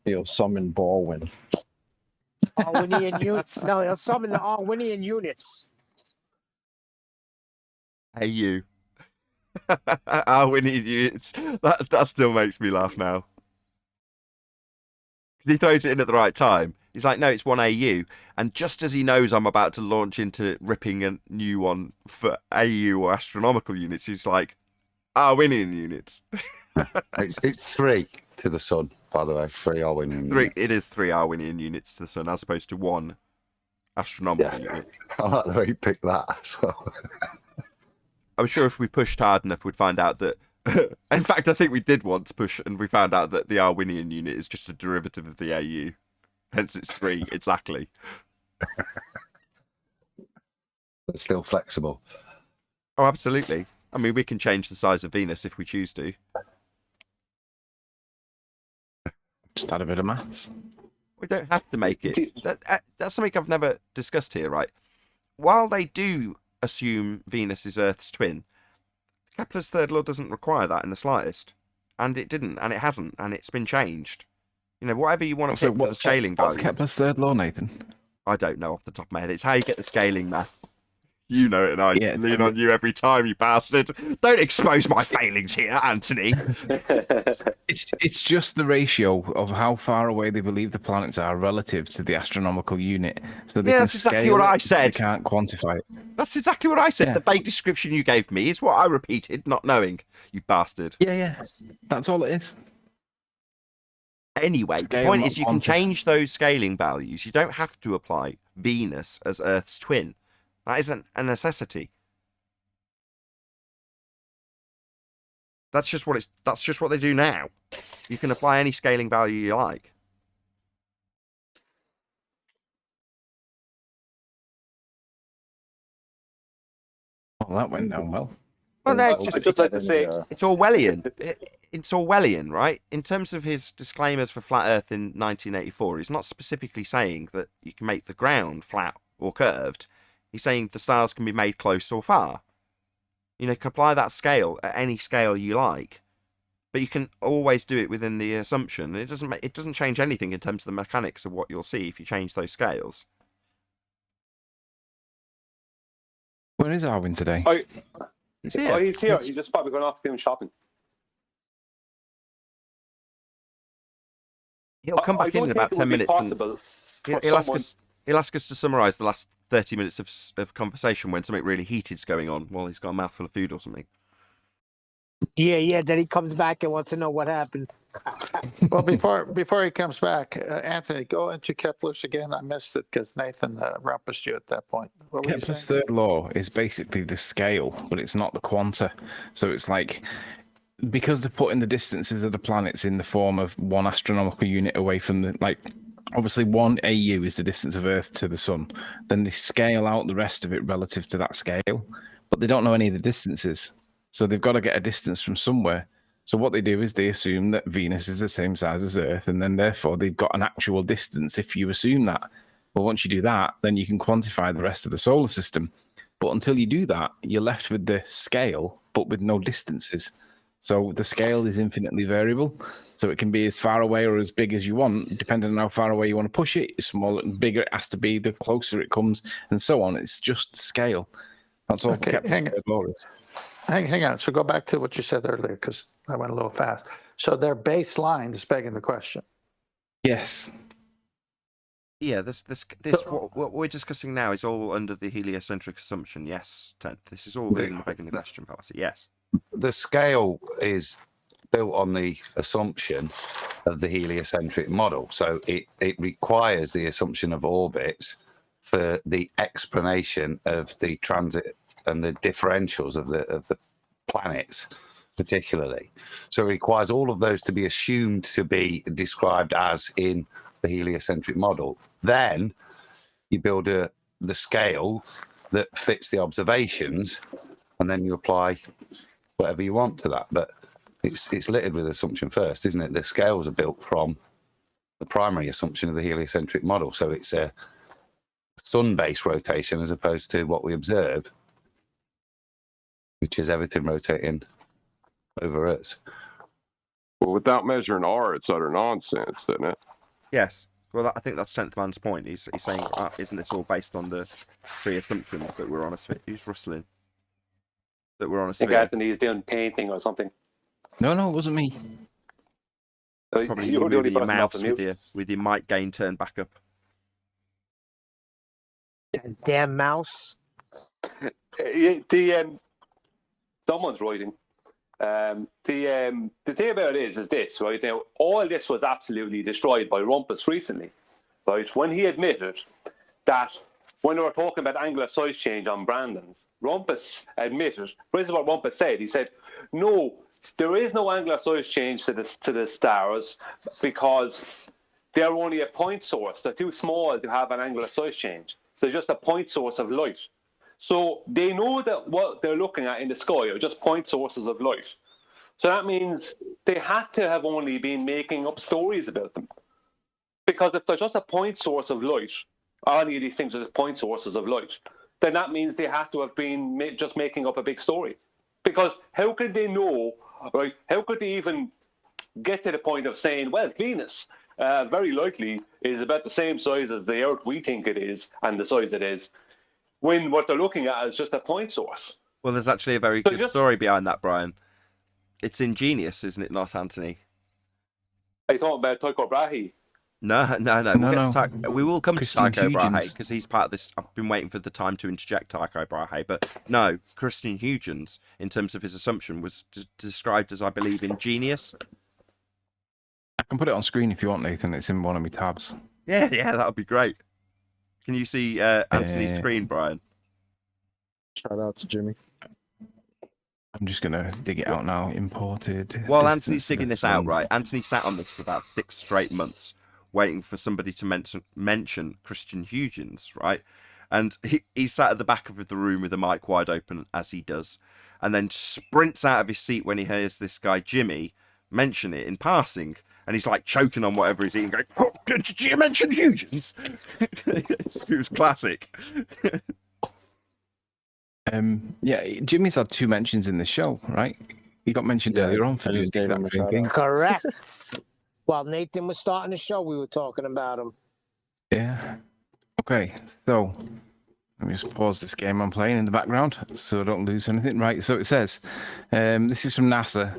He'll summon Baldwin. Arwinian units. No, he'll summon the Arwinian units. Hey, you. Arwinian units. That still makes me laugh now. Because he throws it in at the right time. He's like, no, it's 1 AU. And just as he knows I'm about to launch into ripping a new one for AU or astronomical units, he's like, Arwinian units. It's 3 to the sun, by the way. 3 Arwinian units. It is 3 Arwinian units to the sun, as opposed to 1 astronomical unit. I like the way you picked that as well. I'm sure if we pushed hard enough, we'd find out that... In fact, I think we did once push, and we found out that the Arwinian unit is just a derivative of the AU. Hence it's 3, exactly. It's still flexible. Oh, absolutely. I mean, we can change the size of Venus if we choose to. Just add a bit of maths. We don't have to make it. That's something I've never discussed here, right? While they do assume Venus is Earth's twin, Kepler's third law doesn't require that in the slightest. And it didn't, and it hasn't, and it's been changed. You know, whatever you want to pick for the scaling value. What's Kepler's third law, Nathan? I don't know off the top of my head. It's how you get the scaling math. You know it, and I lean on you every time, you bastard. Don't expose my failings here, Anthony. It's just the ratio of how far away they believe the planets are relative to the astronomical unit. So they can that's exactly scale what I it, said. They can't quantify it. That's exactly what I said. Yeah. The vague description you gave me is what I repeated, not knowing. You bastard. Yeah. That's all it is. Anyway, the point is you can change those scaling values. You don't have to apply Venus as Earth's twin. That isn't a necessity. That's just what they do now. You can apply any scaling value you like. Well, that went down well. Well, no, I'd just like to say it's Orwellian. It's Orwellian, right? In terms of his disclaimers for flat Earth in 1984, he's not specifically saying that you can make the ground flat or curved. He's saying the stars can be made close or far. You know, you can apply that scale at any scale you like, but you can always do it within the assumption. It doesn't change anything in terms of the mechanics of what you'll see if you change those scales. Where is Arwen today? He's here. Oh, he's here. He's just probably going off doing shopping. He'll come back in about 10 minutes. He'll ask us to summarise the last 30 minutes of conversation when something really heated's going on while he's got a mouthful of food or something. Yeah. Then he comes back and wants to know what happened. Well, before he comes back, Anthony, go into Kepler's again. I missed it because Nathan rumpused you at that point. What were you Kepler's saying? third law is basically the scale, but it's not the quanta. So it's like, because they're putting the distances of the planets in the form of one astronomical unit away from the, like, obviously 1 AU is the distance of Earth to the Sun. Then they scale out the rest of it relative to that scale, but they don't know any of the distances. So they've got to get a distance from somewhere. So what they do is they assume that Venus is the same size as Earth, and then therefore they've got an actual distance if you assume that. Well, once you do that, then you can quantify the rest of the solar system. But until you do that, you're left with the scale, but with no distances. So the scale is infinitely variable. So it can be as far away or as big as you want, depending on how far away you want to push it. The smaller and bigger it has to be, the closer it comes, and so on. It's just scale. That's all. Okay, hang on. So go back to what you said earlier, because I went a little fast. So their baseline is begging the question. Yes. Yeah, this what we're discussing now is all under the heliocentric assumption. Yes, Tenth. This is all begging the question fallacy. Yes. The scale is built on the assumption of the heliocentric model, so it requires the assumption of orbits for the explanation of the transit and the differentials of the planets, particularly. So it requires all of those to be assumed to be described as in the heliocentric model. Then you build the scale that fits the observations, and then you apply whatever you want to that. But it's littered with assumption first, isn't it? The scales are built from the primary assumption of the heliocentric model, so it's a sun-based rotation as opposed to what we observe, which is everything rotating over us. Well, without measuring R, it's utter nonsense, isn't it? Yes. Well, I think that's 10th man's point. He's saying, isn't this all based on the pre-assumption that we're on a sphere? Who's rustling? That we're on a sphere. I think Anthony's doing painting or something. No, it wasn't me. Probably you moving your mouse with your mic gain turned back up. That damn mouse. Someone's writing. The thing about it is this, right? Now, all this was absolutely destroyed by Rumpus recently, right? When he admitted that when they were talking about angular size change on Brandon's, Rumpus admitted, this is what Rumpus said. He said, no, there is no angular size change to the stars because they're only a point source. They're too small to have an angular size change. They're just a point source of light. So they know that what they're looking at in the sky are just point sources of light. So that means they had to have only been making up stories about them. Because if they're just a point source of light, or any of these things are just point sources of light, then that means they have to have been just making up a big story. Because how could they know, right? How could they even get to the point of saying, well, Venus very likely is about the same size as the Earth we think it is and the size it is, when what they're looking at is just a point source. Well, there's actually a very good story behind that, Brian. It's ingenious, isn't it not, Anthony? Are you talking about Tycho Brahe? No. We will come Christian to Tycho Brahe Huygens. because he's part of this. I've been waiting for the time to interject Tycho Brahe, but no, Christian Huygens, in terms of his assumption, was described as, I believe, ingenious. I can put it on screen if you want, Nathan. It's in one of my tabs. Yeah, that would be great. Can you see Anthony's screen, Brian? Shout out to Jimmy. I'm just going to dig it out now. Imported. While Anthony's digging this out, right? Anthony sat on this for about 6 straight months, waiting for somebody to mention Christian Huygens, right? And he sat at the back of the room with the mic wide open, as he does, and then sprints out of his seat when he hears this guy, Jimmy, mention it in passing. And he's like choking on whatever he's eating, going, oh, did you mention Huygens? It was classic. Yeah, Jimmy's had 2 mentions in the show, right? He got mentioned earlier on for doing the exact same thing. Correct. While Nathan was starting the show, we were talking about him. Yeah. Okay, so let me just pause this game I'm playing in the background so I don't lose anything. Right, so it says, this is from NASA.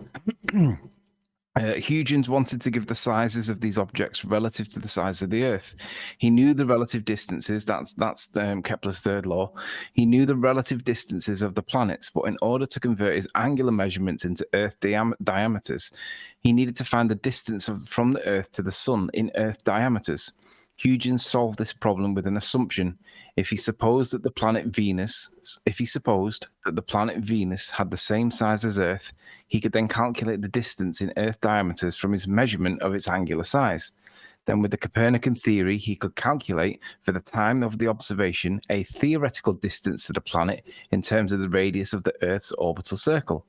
Huygens wanted to give the sizes of these objects relative to the size of the Earth. He knew the relative distances, that's Kepler's third law. He knew the relative distances of the planets, but in order to convert his angular measurements into Earth diameters, he needed to find the distance from the Earth to the Sun in Earth diameters. Huygens solved this problem with an assumption. If he supposed that the planet Venus had the same size as Earth, he could then calculate the distance in Earth diameters from his measurement of its angular size. Then with the Copernican theory, he could calculate for the time of the observation a theoretical distance to the planet in terms of the radius of the Earth's orbital circle,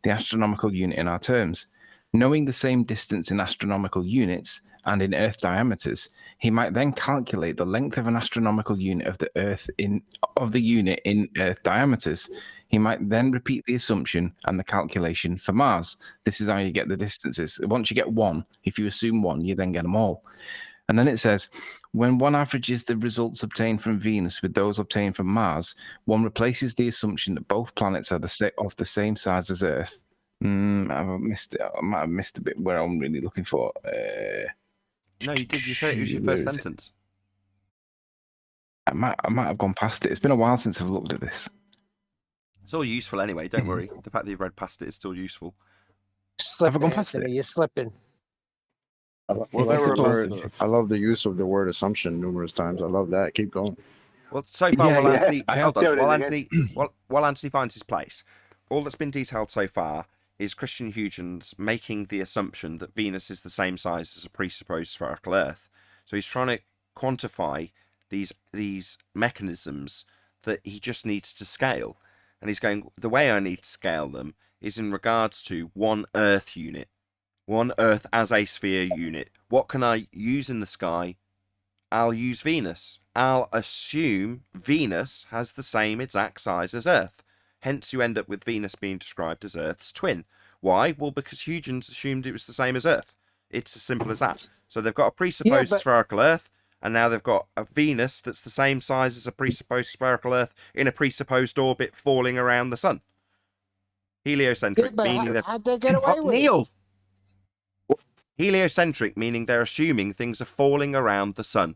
the astronomical unit in our terms. Knowing the same distance in astronomical units and in Earth diameters, he might then calculate the length of an astronomical unit of the unit in Earth diameters. He might then repeat the assumption and the calculation for Mars. This is how you get the distances. Once you get one, if you assume one, you then get them all. And then it says, when one averages the results obtained from Venus with those obtained from Mars, one replaces the assumption that both planets are of the same size as Earth. I missed it. I might have missed a bit where I'm really looking for. No, you did. You said it was your first sentence. I might have gone past it. It's been a while since I've looked at this. It's all useful anyway. Don't worry. The fact that you've read past it is still useful. Slipping, Have I gone past Anthony, it? you're slipping. I love the use of the word assumption numerous times. I love that. Keep going. Well, so far, while Anthony finds his place, all that's been detailed so far is Christian Huygens making the assumption that Venus is the same size as a presupposed spherical Earth. So he's trying to quantify these mechanisms that he just needs to scale. And he's going, the way I need to scale them is in regards to one Earth unit, one Earth as a sphere unit. What can I use in the sky? I'll use Venus. I'll assume Venus has the same exact size as Earth. Hence, you end up with Venus being described as Earth's twin. Why? Well, because Huygens assumed it was the same as Earth. It's as simple as that. So they've got a presupposed spherical Earth, and now they've got a Venus that's the same size as a presupposed spherical Earth in a presupposed orbit falling around the sun. Heliocentric, meaning that... How'd they get away with Neil! Heliocentric, meaning they're assuming things are falling around the sun.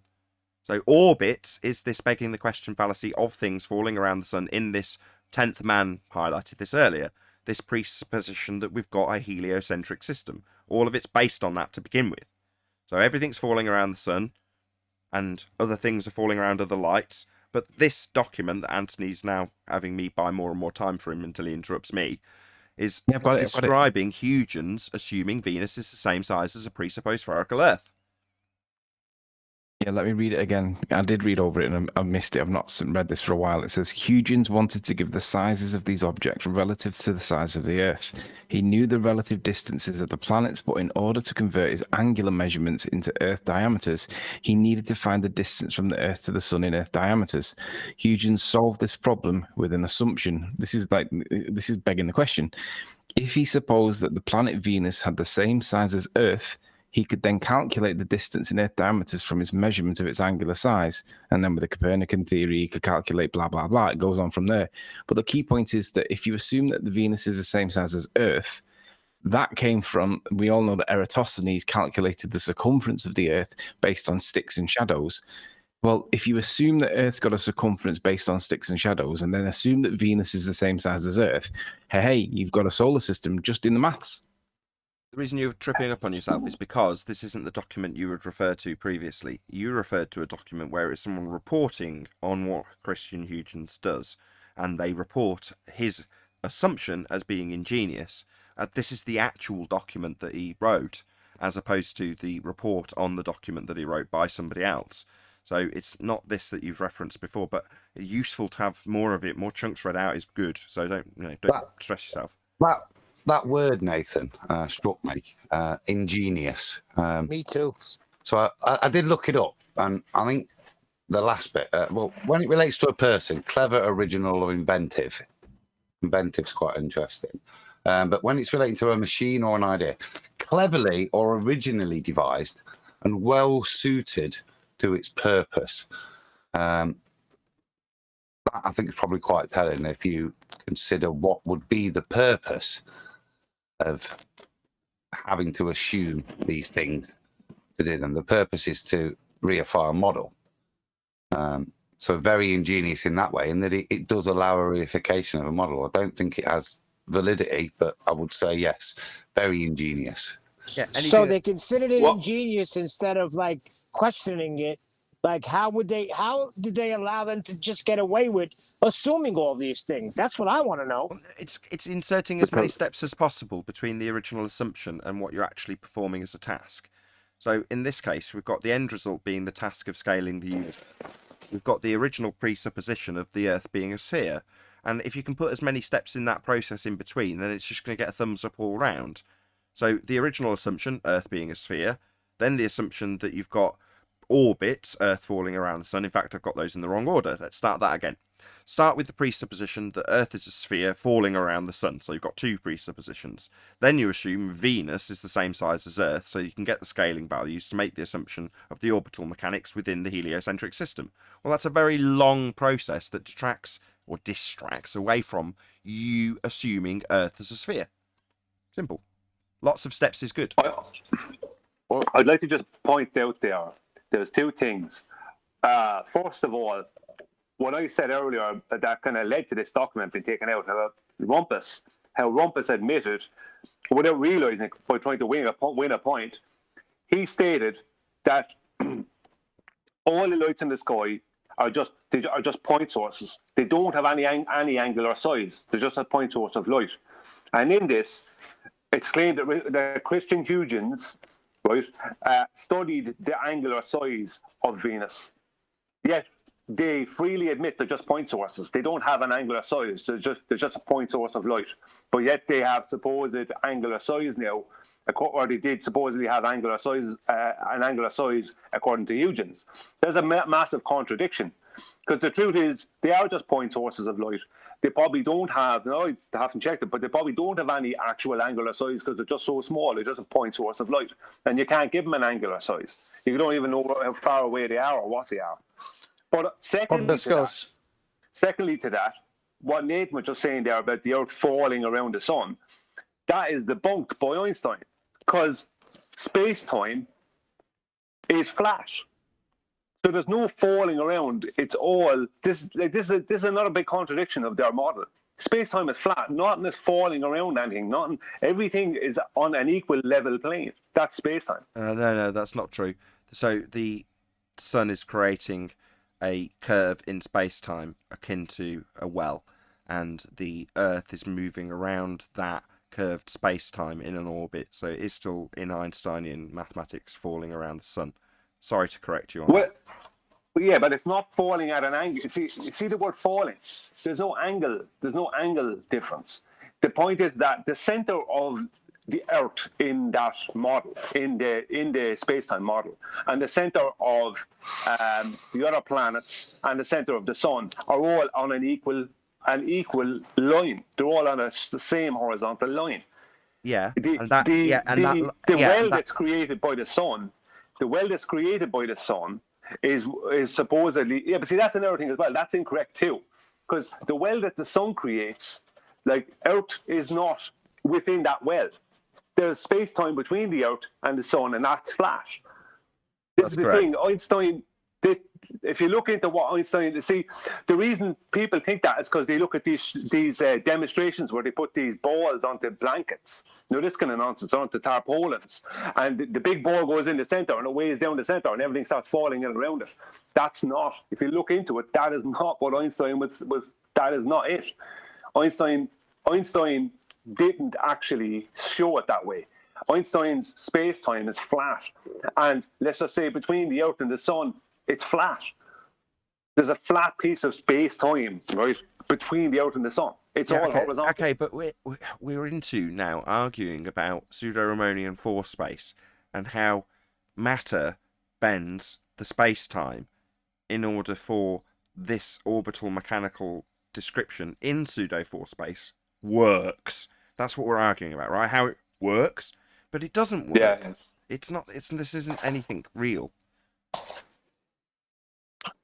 So orbit is this begging the question fallacy of things falling around the sun in this 10th man highlighted this earlier, this presupposition that we've got a heliocentric system. All of it's based on that to begin with. So everything's falling around the sun, and other things are falling around other lights. But this document that Anthony's now having me buy more and more time for him until he interrupts me, is describing Huygens assuming Venus is the same size as a presupposed spherical Earth. Yeah, let me read it again. I did read over it and I missed it. I've not read this for a while. It says, Huygens wanted to give the sizes of these objects relative to the size of the Earth. He knew the relative distances of the planets, but in order to convert his angular measurements into Earth diameters, he needed to find the distance from the Earth to the Sun in Earth diameters. Huygens solved this problem with an assumption. This is begging the question. If he supposed that the planet Venus had the same size as Earth, he could then calculate the distance in Earth diameters from his measurement of its angular size. And then with the Copernican theory, he could calculate blah, blah, blah. It goes on from there. But the key point is that if you assume that the Venus is the same size as Earth, that came from, we all know that Eratosthenes calculated the circumference of the Earth based on sticks and shadows. Well, if you assume that Earth's got a circumference based on sticks and shadows, and then assume that Venus is the same size as Earth, hey, you've got a solar system just in the maths. The reason you're tripping up on yourself is because this isn't the document you would refer to previously. You referred to a document where it's someone reporting on what Christian Huygens does, and they report his assumption as being ingenious. This is the actual document that he wrote, as opposed to the report on the document that he wrote by somebody else. So it's not this that you've referenced before, but it's useful to have more of it. More chunks read out is good. So don't stress yourself. That word, Nathan, struck me. Ingenious. Me too. So I did look it up, and I think the last bit, when it relates to a person, clever, original, or inventive, inventive's quite interesting. But when it's relating to a machine or an idea, cleverly or originally devised and well suited to its purpose. I think it's probably quite telling if you consider what would be the purpose of having to assume these things to do them. The purpose is to reify a model. So very ingenious in that way, in that it does allow a reification of a model. I don't think it has validity, but I would say yes, very ingenious. Yeah. So they considered it ingenious instead of like questioning it. Like, how did they allow them to just get away with assuming all these things? That's what I want to know. It's inserting as many steps as possible between the original assumption and what you're actually performing as a task. So in this case, we've got the end result being the task of scaling the universe. We've got the original presupposition of the Earth being a sphere. And if you can put as many steps in that process in between, then it's just going to get a thumbs up all round. So the original assumption, Earth being a sphere, then the assumption that you've got orbits, Earth falling around the sun. In fact, I've got those in the wrong order. Let's start that again. Start with the presupposition that Earth is a sphere falling around the sun. So you've got two presuppositions. Then you assume Venus is the same size as Earth, so you can get the scaling values to make the assumption of the orbital mechanics within the heliocentric system. Well, that's a very long process that detracts or distracts away from you assuming Earth as a sphere. Simple. Lots of steps is good. Well, I'd like to just point out there's two things. First of all, what I said earlier that kind of led to this document being taken out about Rumpus, how Rumpus admitted, without realizing it, by trying to win a point, he stated that all the lights in the sky are just point sources. They don't have any angular size. They're just a point source of light. And in this, it's claimed that Christian Huygens, right, studied the angular size of Venus. Yet they freely admit they're just point sources. They don't have an angular size. They're just a point source of light. But yet they have supposed angular size now, or they did supposedly have an angular size according to Huygens. There's a massive contradiction, because the truth is they are just point sources of light. They probably don't have, no, I haven't checked it, but they probably don't have any actual angular size because they're just so small. They're just a point source of light. And you can't give them an angular size. You don't even know how far away they are or what they are. But secondly to that, what Nathan was just saying there about the Earth falling around the sun, that is debunked by Einstein, because space-time is flat. So there's no falling around. It's all this is another big contradiction of their model. Space-time is flat. Nothing is falling around anything. Nothing. Everything is on an equal level plane. That's space-time. No, that's not true. So the sun is creating a curve in space-time akin to a well, and the Earth is moving around that curved space-time in an orbit. So it is still, in Einsteinian mathematics, falling around the sun. Sorry to correct you on that. Yeah, but it's not falling at an angle. You see the word falling. There's no angle. There's no angle difference. The point is that the center of the Earth in that model, in the space-time model, and the center of the other planets and the center of the sun are all on an equal line. They're all on the same horizontal line. Yeah, the well that's created by the sun. The well that's created by the sun is supposedly, but see, that's another thing as well. That's incorrect too, because the well that the sun creates, like Earth, is not within that well. There's space-time between the Earth and the sun, and that's flat. This is the thing. Einstein, if you look into what Einstein, see, the reason people think that is because they look at these demonstrations where they put these balls onto blankets. You know, this kind of nonsense, onto tarpaulins. And the big ball goes in the center and it weighs down the center and everything starts falling in around it. That's not, if you look into it, that is not what Einstein was that is not it. Einstein didn't actually show it that way. Einstein's space-time is flat. And let's just say between the Earth and the sun, it's flat. There's a flat piece of space-time, right, between the Earth and the sun. It's all horizontal. Okay, but we're into now arguing about pseudo-Riemannian force space and how matter bends the space-time in order for this orbital mechanical description in pseudo-force space works. That's what we're arguing about, right? How it works, but it doesn't work. Yeah. It's not. This isn't anything real.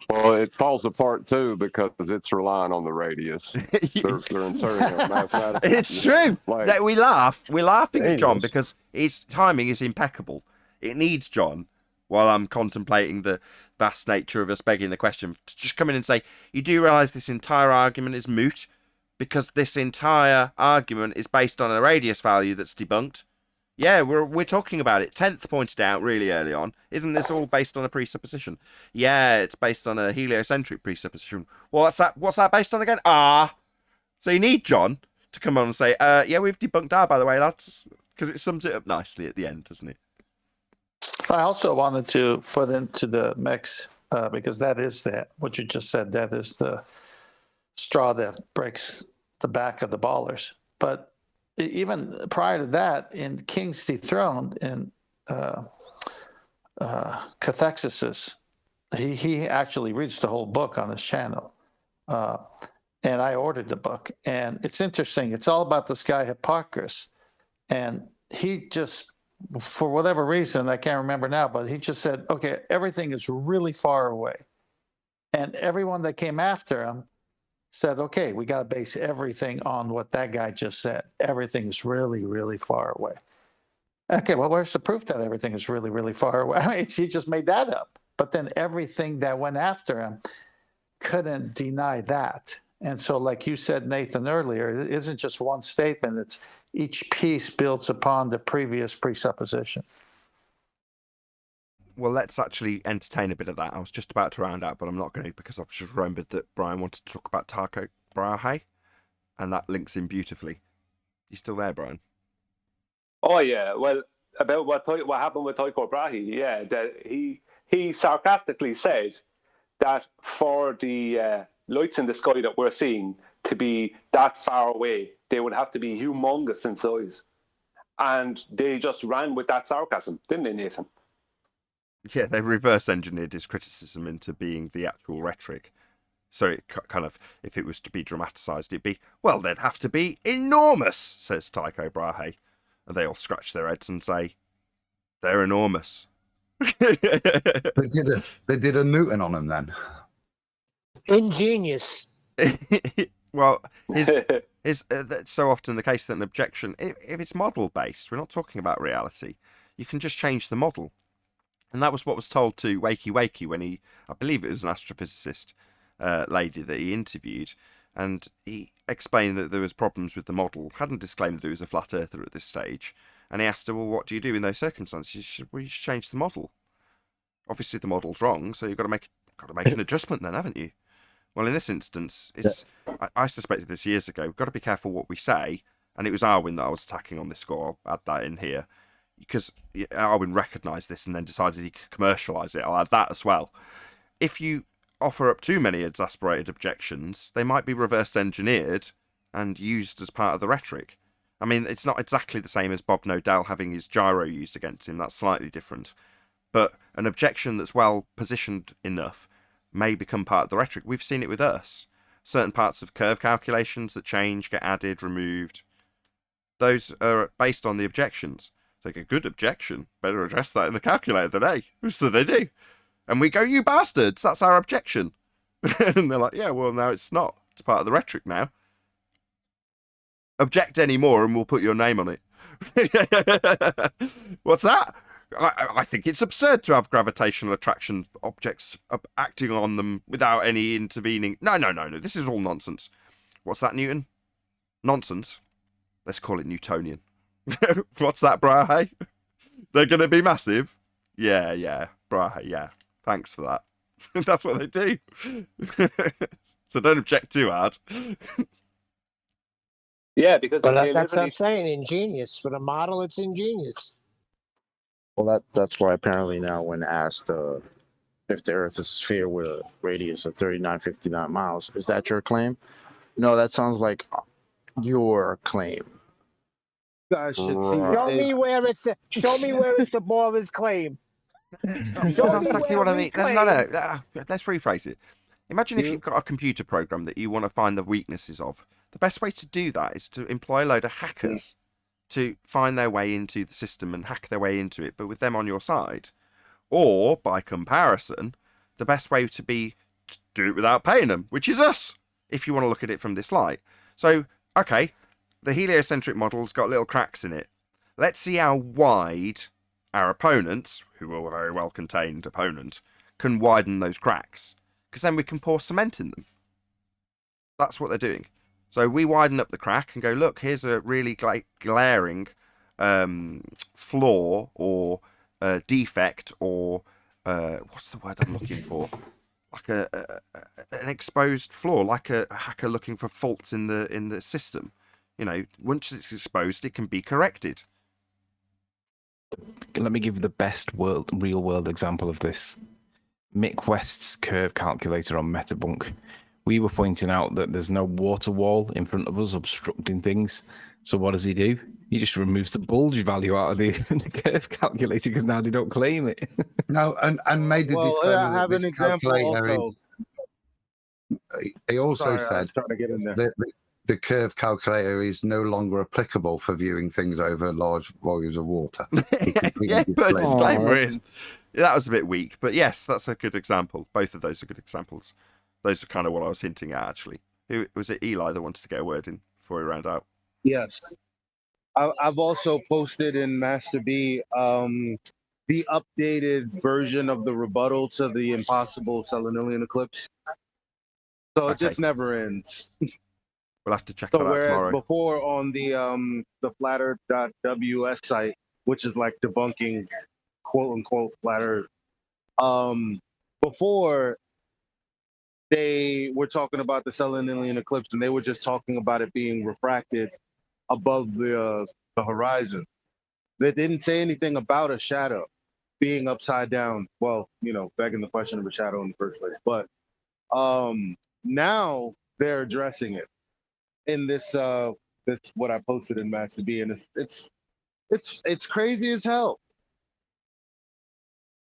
Well, it falls apart too because it's relying on the radius. They're inserting a mathematical. It's true. Like, We're laughing at John Radius. because his timing is impeccable. It needs John, while I'm contemplating the vast nature of us begging the question, to just come in and say, you do realise this entire argument is moot because this entire argument is based on a radius value that's debunked. Yeah, we're talking about it. 10th pointed out really early on. Isn't this all based on a presupposition? Yeah, it's based on a heliocentric presupposition. Well, what's that based on again? R. So you need John to come on and say, yeah, we've debunked R, by the way, lads, because it sums it up nicely at the end, doesn't it? I also wanted to put into the mix, because that is what you just said, that is the straw that breaks the back of the ballers. But even prior to that, in King's Dethroned, in Cathexis, he actually reads the whole book on his channel. And I ordered the book. And it's interesting. It's all about this guy, Hippocrates. And he just, for whatever reason, I can't remember now, but he just said, okay, everything is really far away. And everyone that came after him said, okay, we got to base everything on what that guy just said. Everything is really, really far away. Okay, well, where's the proof that everything is really, really far away? I mean, he just made that up. But then everything that went after him couldn't deny that. And so, like you said, Nathan, earlier, it isn't just one statement. It's each piece builds upon the previous presupposition. Well, let's actually entertain a bit of that. I was just about to round out, but I'm not going to because I've just remembered that Brian wanted to talk about Tycho Brahe, and that links in beautifully. You still there, Brian? Oh yeah. Well, about what happened with Tycho Brahe, yeah, that he sarcastically said that for the lights in the sky that we're seeing to be that far away, they would have to be humongous in size, and they just ran with that sarcasm, didn't they, Nathan? Yeah, they reverse engineered his criticism into being the actual rhetoric. So it kind of, if it was to be dramatised, it'd be, well, they'd have to be enormous, says Tycho Brahe. And they all scratch their heads and say, they're enormous. They did a Newton on him then. Ingenious. Well, that's so often the case that an objection, if it's model-based, we're not talking about reality, you can just change the model. And that was what was told to Wakey Wakey when I believe it was an astrophysicist lady that he interviewed, and he explained that there was problems with the model, hadn't disclaimed that he was a flat earther at this stage, and he asked her, well, what do you do in those circumstances? She said, well, you should change the model. Obviously the model's wrong, so you've got to make an adjustment then, haven't you? Well, in this instance, I suspected this years ago, we've got to be careful what we say, and it was Arwin that I was attacking on this score, I'll add that in here, because Arwin recognised this and then decided he could commercialise it. I'll add that as well. If you offer up too many exasperated objections, they might be reverse engineered and used as part of the rhetoric. I mean, it's not exactly the same as Bob Nodell having his gyro used against him. That's slightly different. But an objection that's well positioned enough may become part of the rhetoric. We've seen it with us. Certain parts of curve calculations that change, get added, removed. Those are based on the objections. Like a good objection, better address that in the calculator than A. So they do. And we go, you bastards, that's our objection. And they're like, yeah, well, now it's not. It's part of the rhetoric now. Object any more and we'll put your name on it. What's that? I think it's absurd to have gravitational attraction objects acting on them without any intervening. No. This is all nonsense. What's that, Newton? Nonsense. Let's call it Newtonian. What's that, Brahe? They're going to be massive? Yeah, Brahe, yeah. Thanks for that. That's what they do. So don't object too hard. Yeah, because that's what I'm saying, ingenious. For the model, it's ingenious. Well, that's why apparently now when asked if the Earth is a sphere with a radius of 3959 miles, is that your claim? No, that sounds like your claim. You guys should see. Show me where it's the baller's claim. That's not exactly what I mean. No. Let's rephrase it. Imagine if you've got a computer program that you want to find the weaknesses of. The best way to do that is to employ a load of hackers to find their way into the system and hack their way into it, but with them on your side. Or, by comparison, the best way to be do it without paying them, which is us, if you want to look at it from this light. So, okay, the heliocentric model's got little cracks in it. Let's see how wide our opponents, who are a very well-contained opponent, can widen those cracks. Because then we can pour cement in them. That's what they're doing. So we widen up the crack and go, look, here's a really glaring flaw or defect or what's the word I'm looking for? Like an exposed flaw, like a hacker looking for faults in the system. You know, once it's exposed, it can be corrected. Let me give you the best real world example of this. Mick West's curve calculator on Metabunk. We were pointing out that there's no water wall in front of us obstructing things. So what does he do? He just removes the bulge value out of the curve calculator because now they don't claim it. No, and made the Well, I have an example also. He also Sorry, I was said trying to get in there. that the curve calculator is no longer applicable for viewing things over large volumes of water. Yeah, but disclaimer in. That was a bit weak, but yes, that's a good example. Both of those are good examples. Those are kind of what I was hinting at, actually. Who was it? Eli that wanted to get a word in before we round out. Yes. I've also posted in Master B the updated version of the rebuttal to the impossible Selenilian eclipse. So it just never ends. We'll have to check that out tomorrow. Whereas before on the flatter.ws site, which is like debunking quote unquote flat earth, before they were talking about the Selenilian eclipse and they were just talking about it being refracted above the horizon. They didn't say anything about a shadow being upside down. Well, you know, begging the question of a shadow in the first place. But now they're addressing it in this what I posted in Master B, and it's crazy as hell.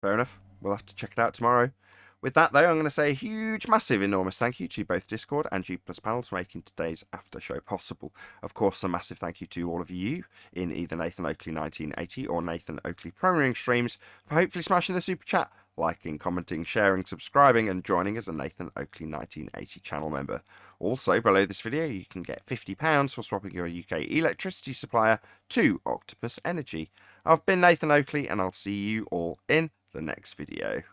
Fair enough. We'll have to check it out tomorrow. With that, though, I'm going to say a huge, massive, enormous thank you to both Discord and G+ Panels for making today's after show possible. Of course, a massive thank you to all of you in either Nathan Oakley 1980 or Nathan Oakley Premiering streams for hopefully smashing the super chat, liking, commenting, sharing, subscribing, and joining as a Nathan Oakley 1980 channel member. Also, below this video, you can get £50 for swapping your UK electricity supplier to Octopus Energy. I've been Nathan Oakley, and I'll see you all in the next video.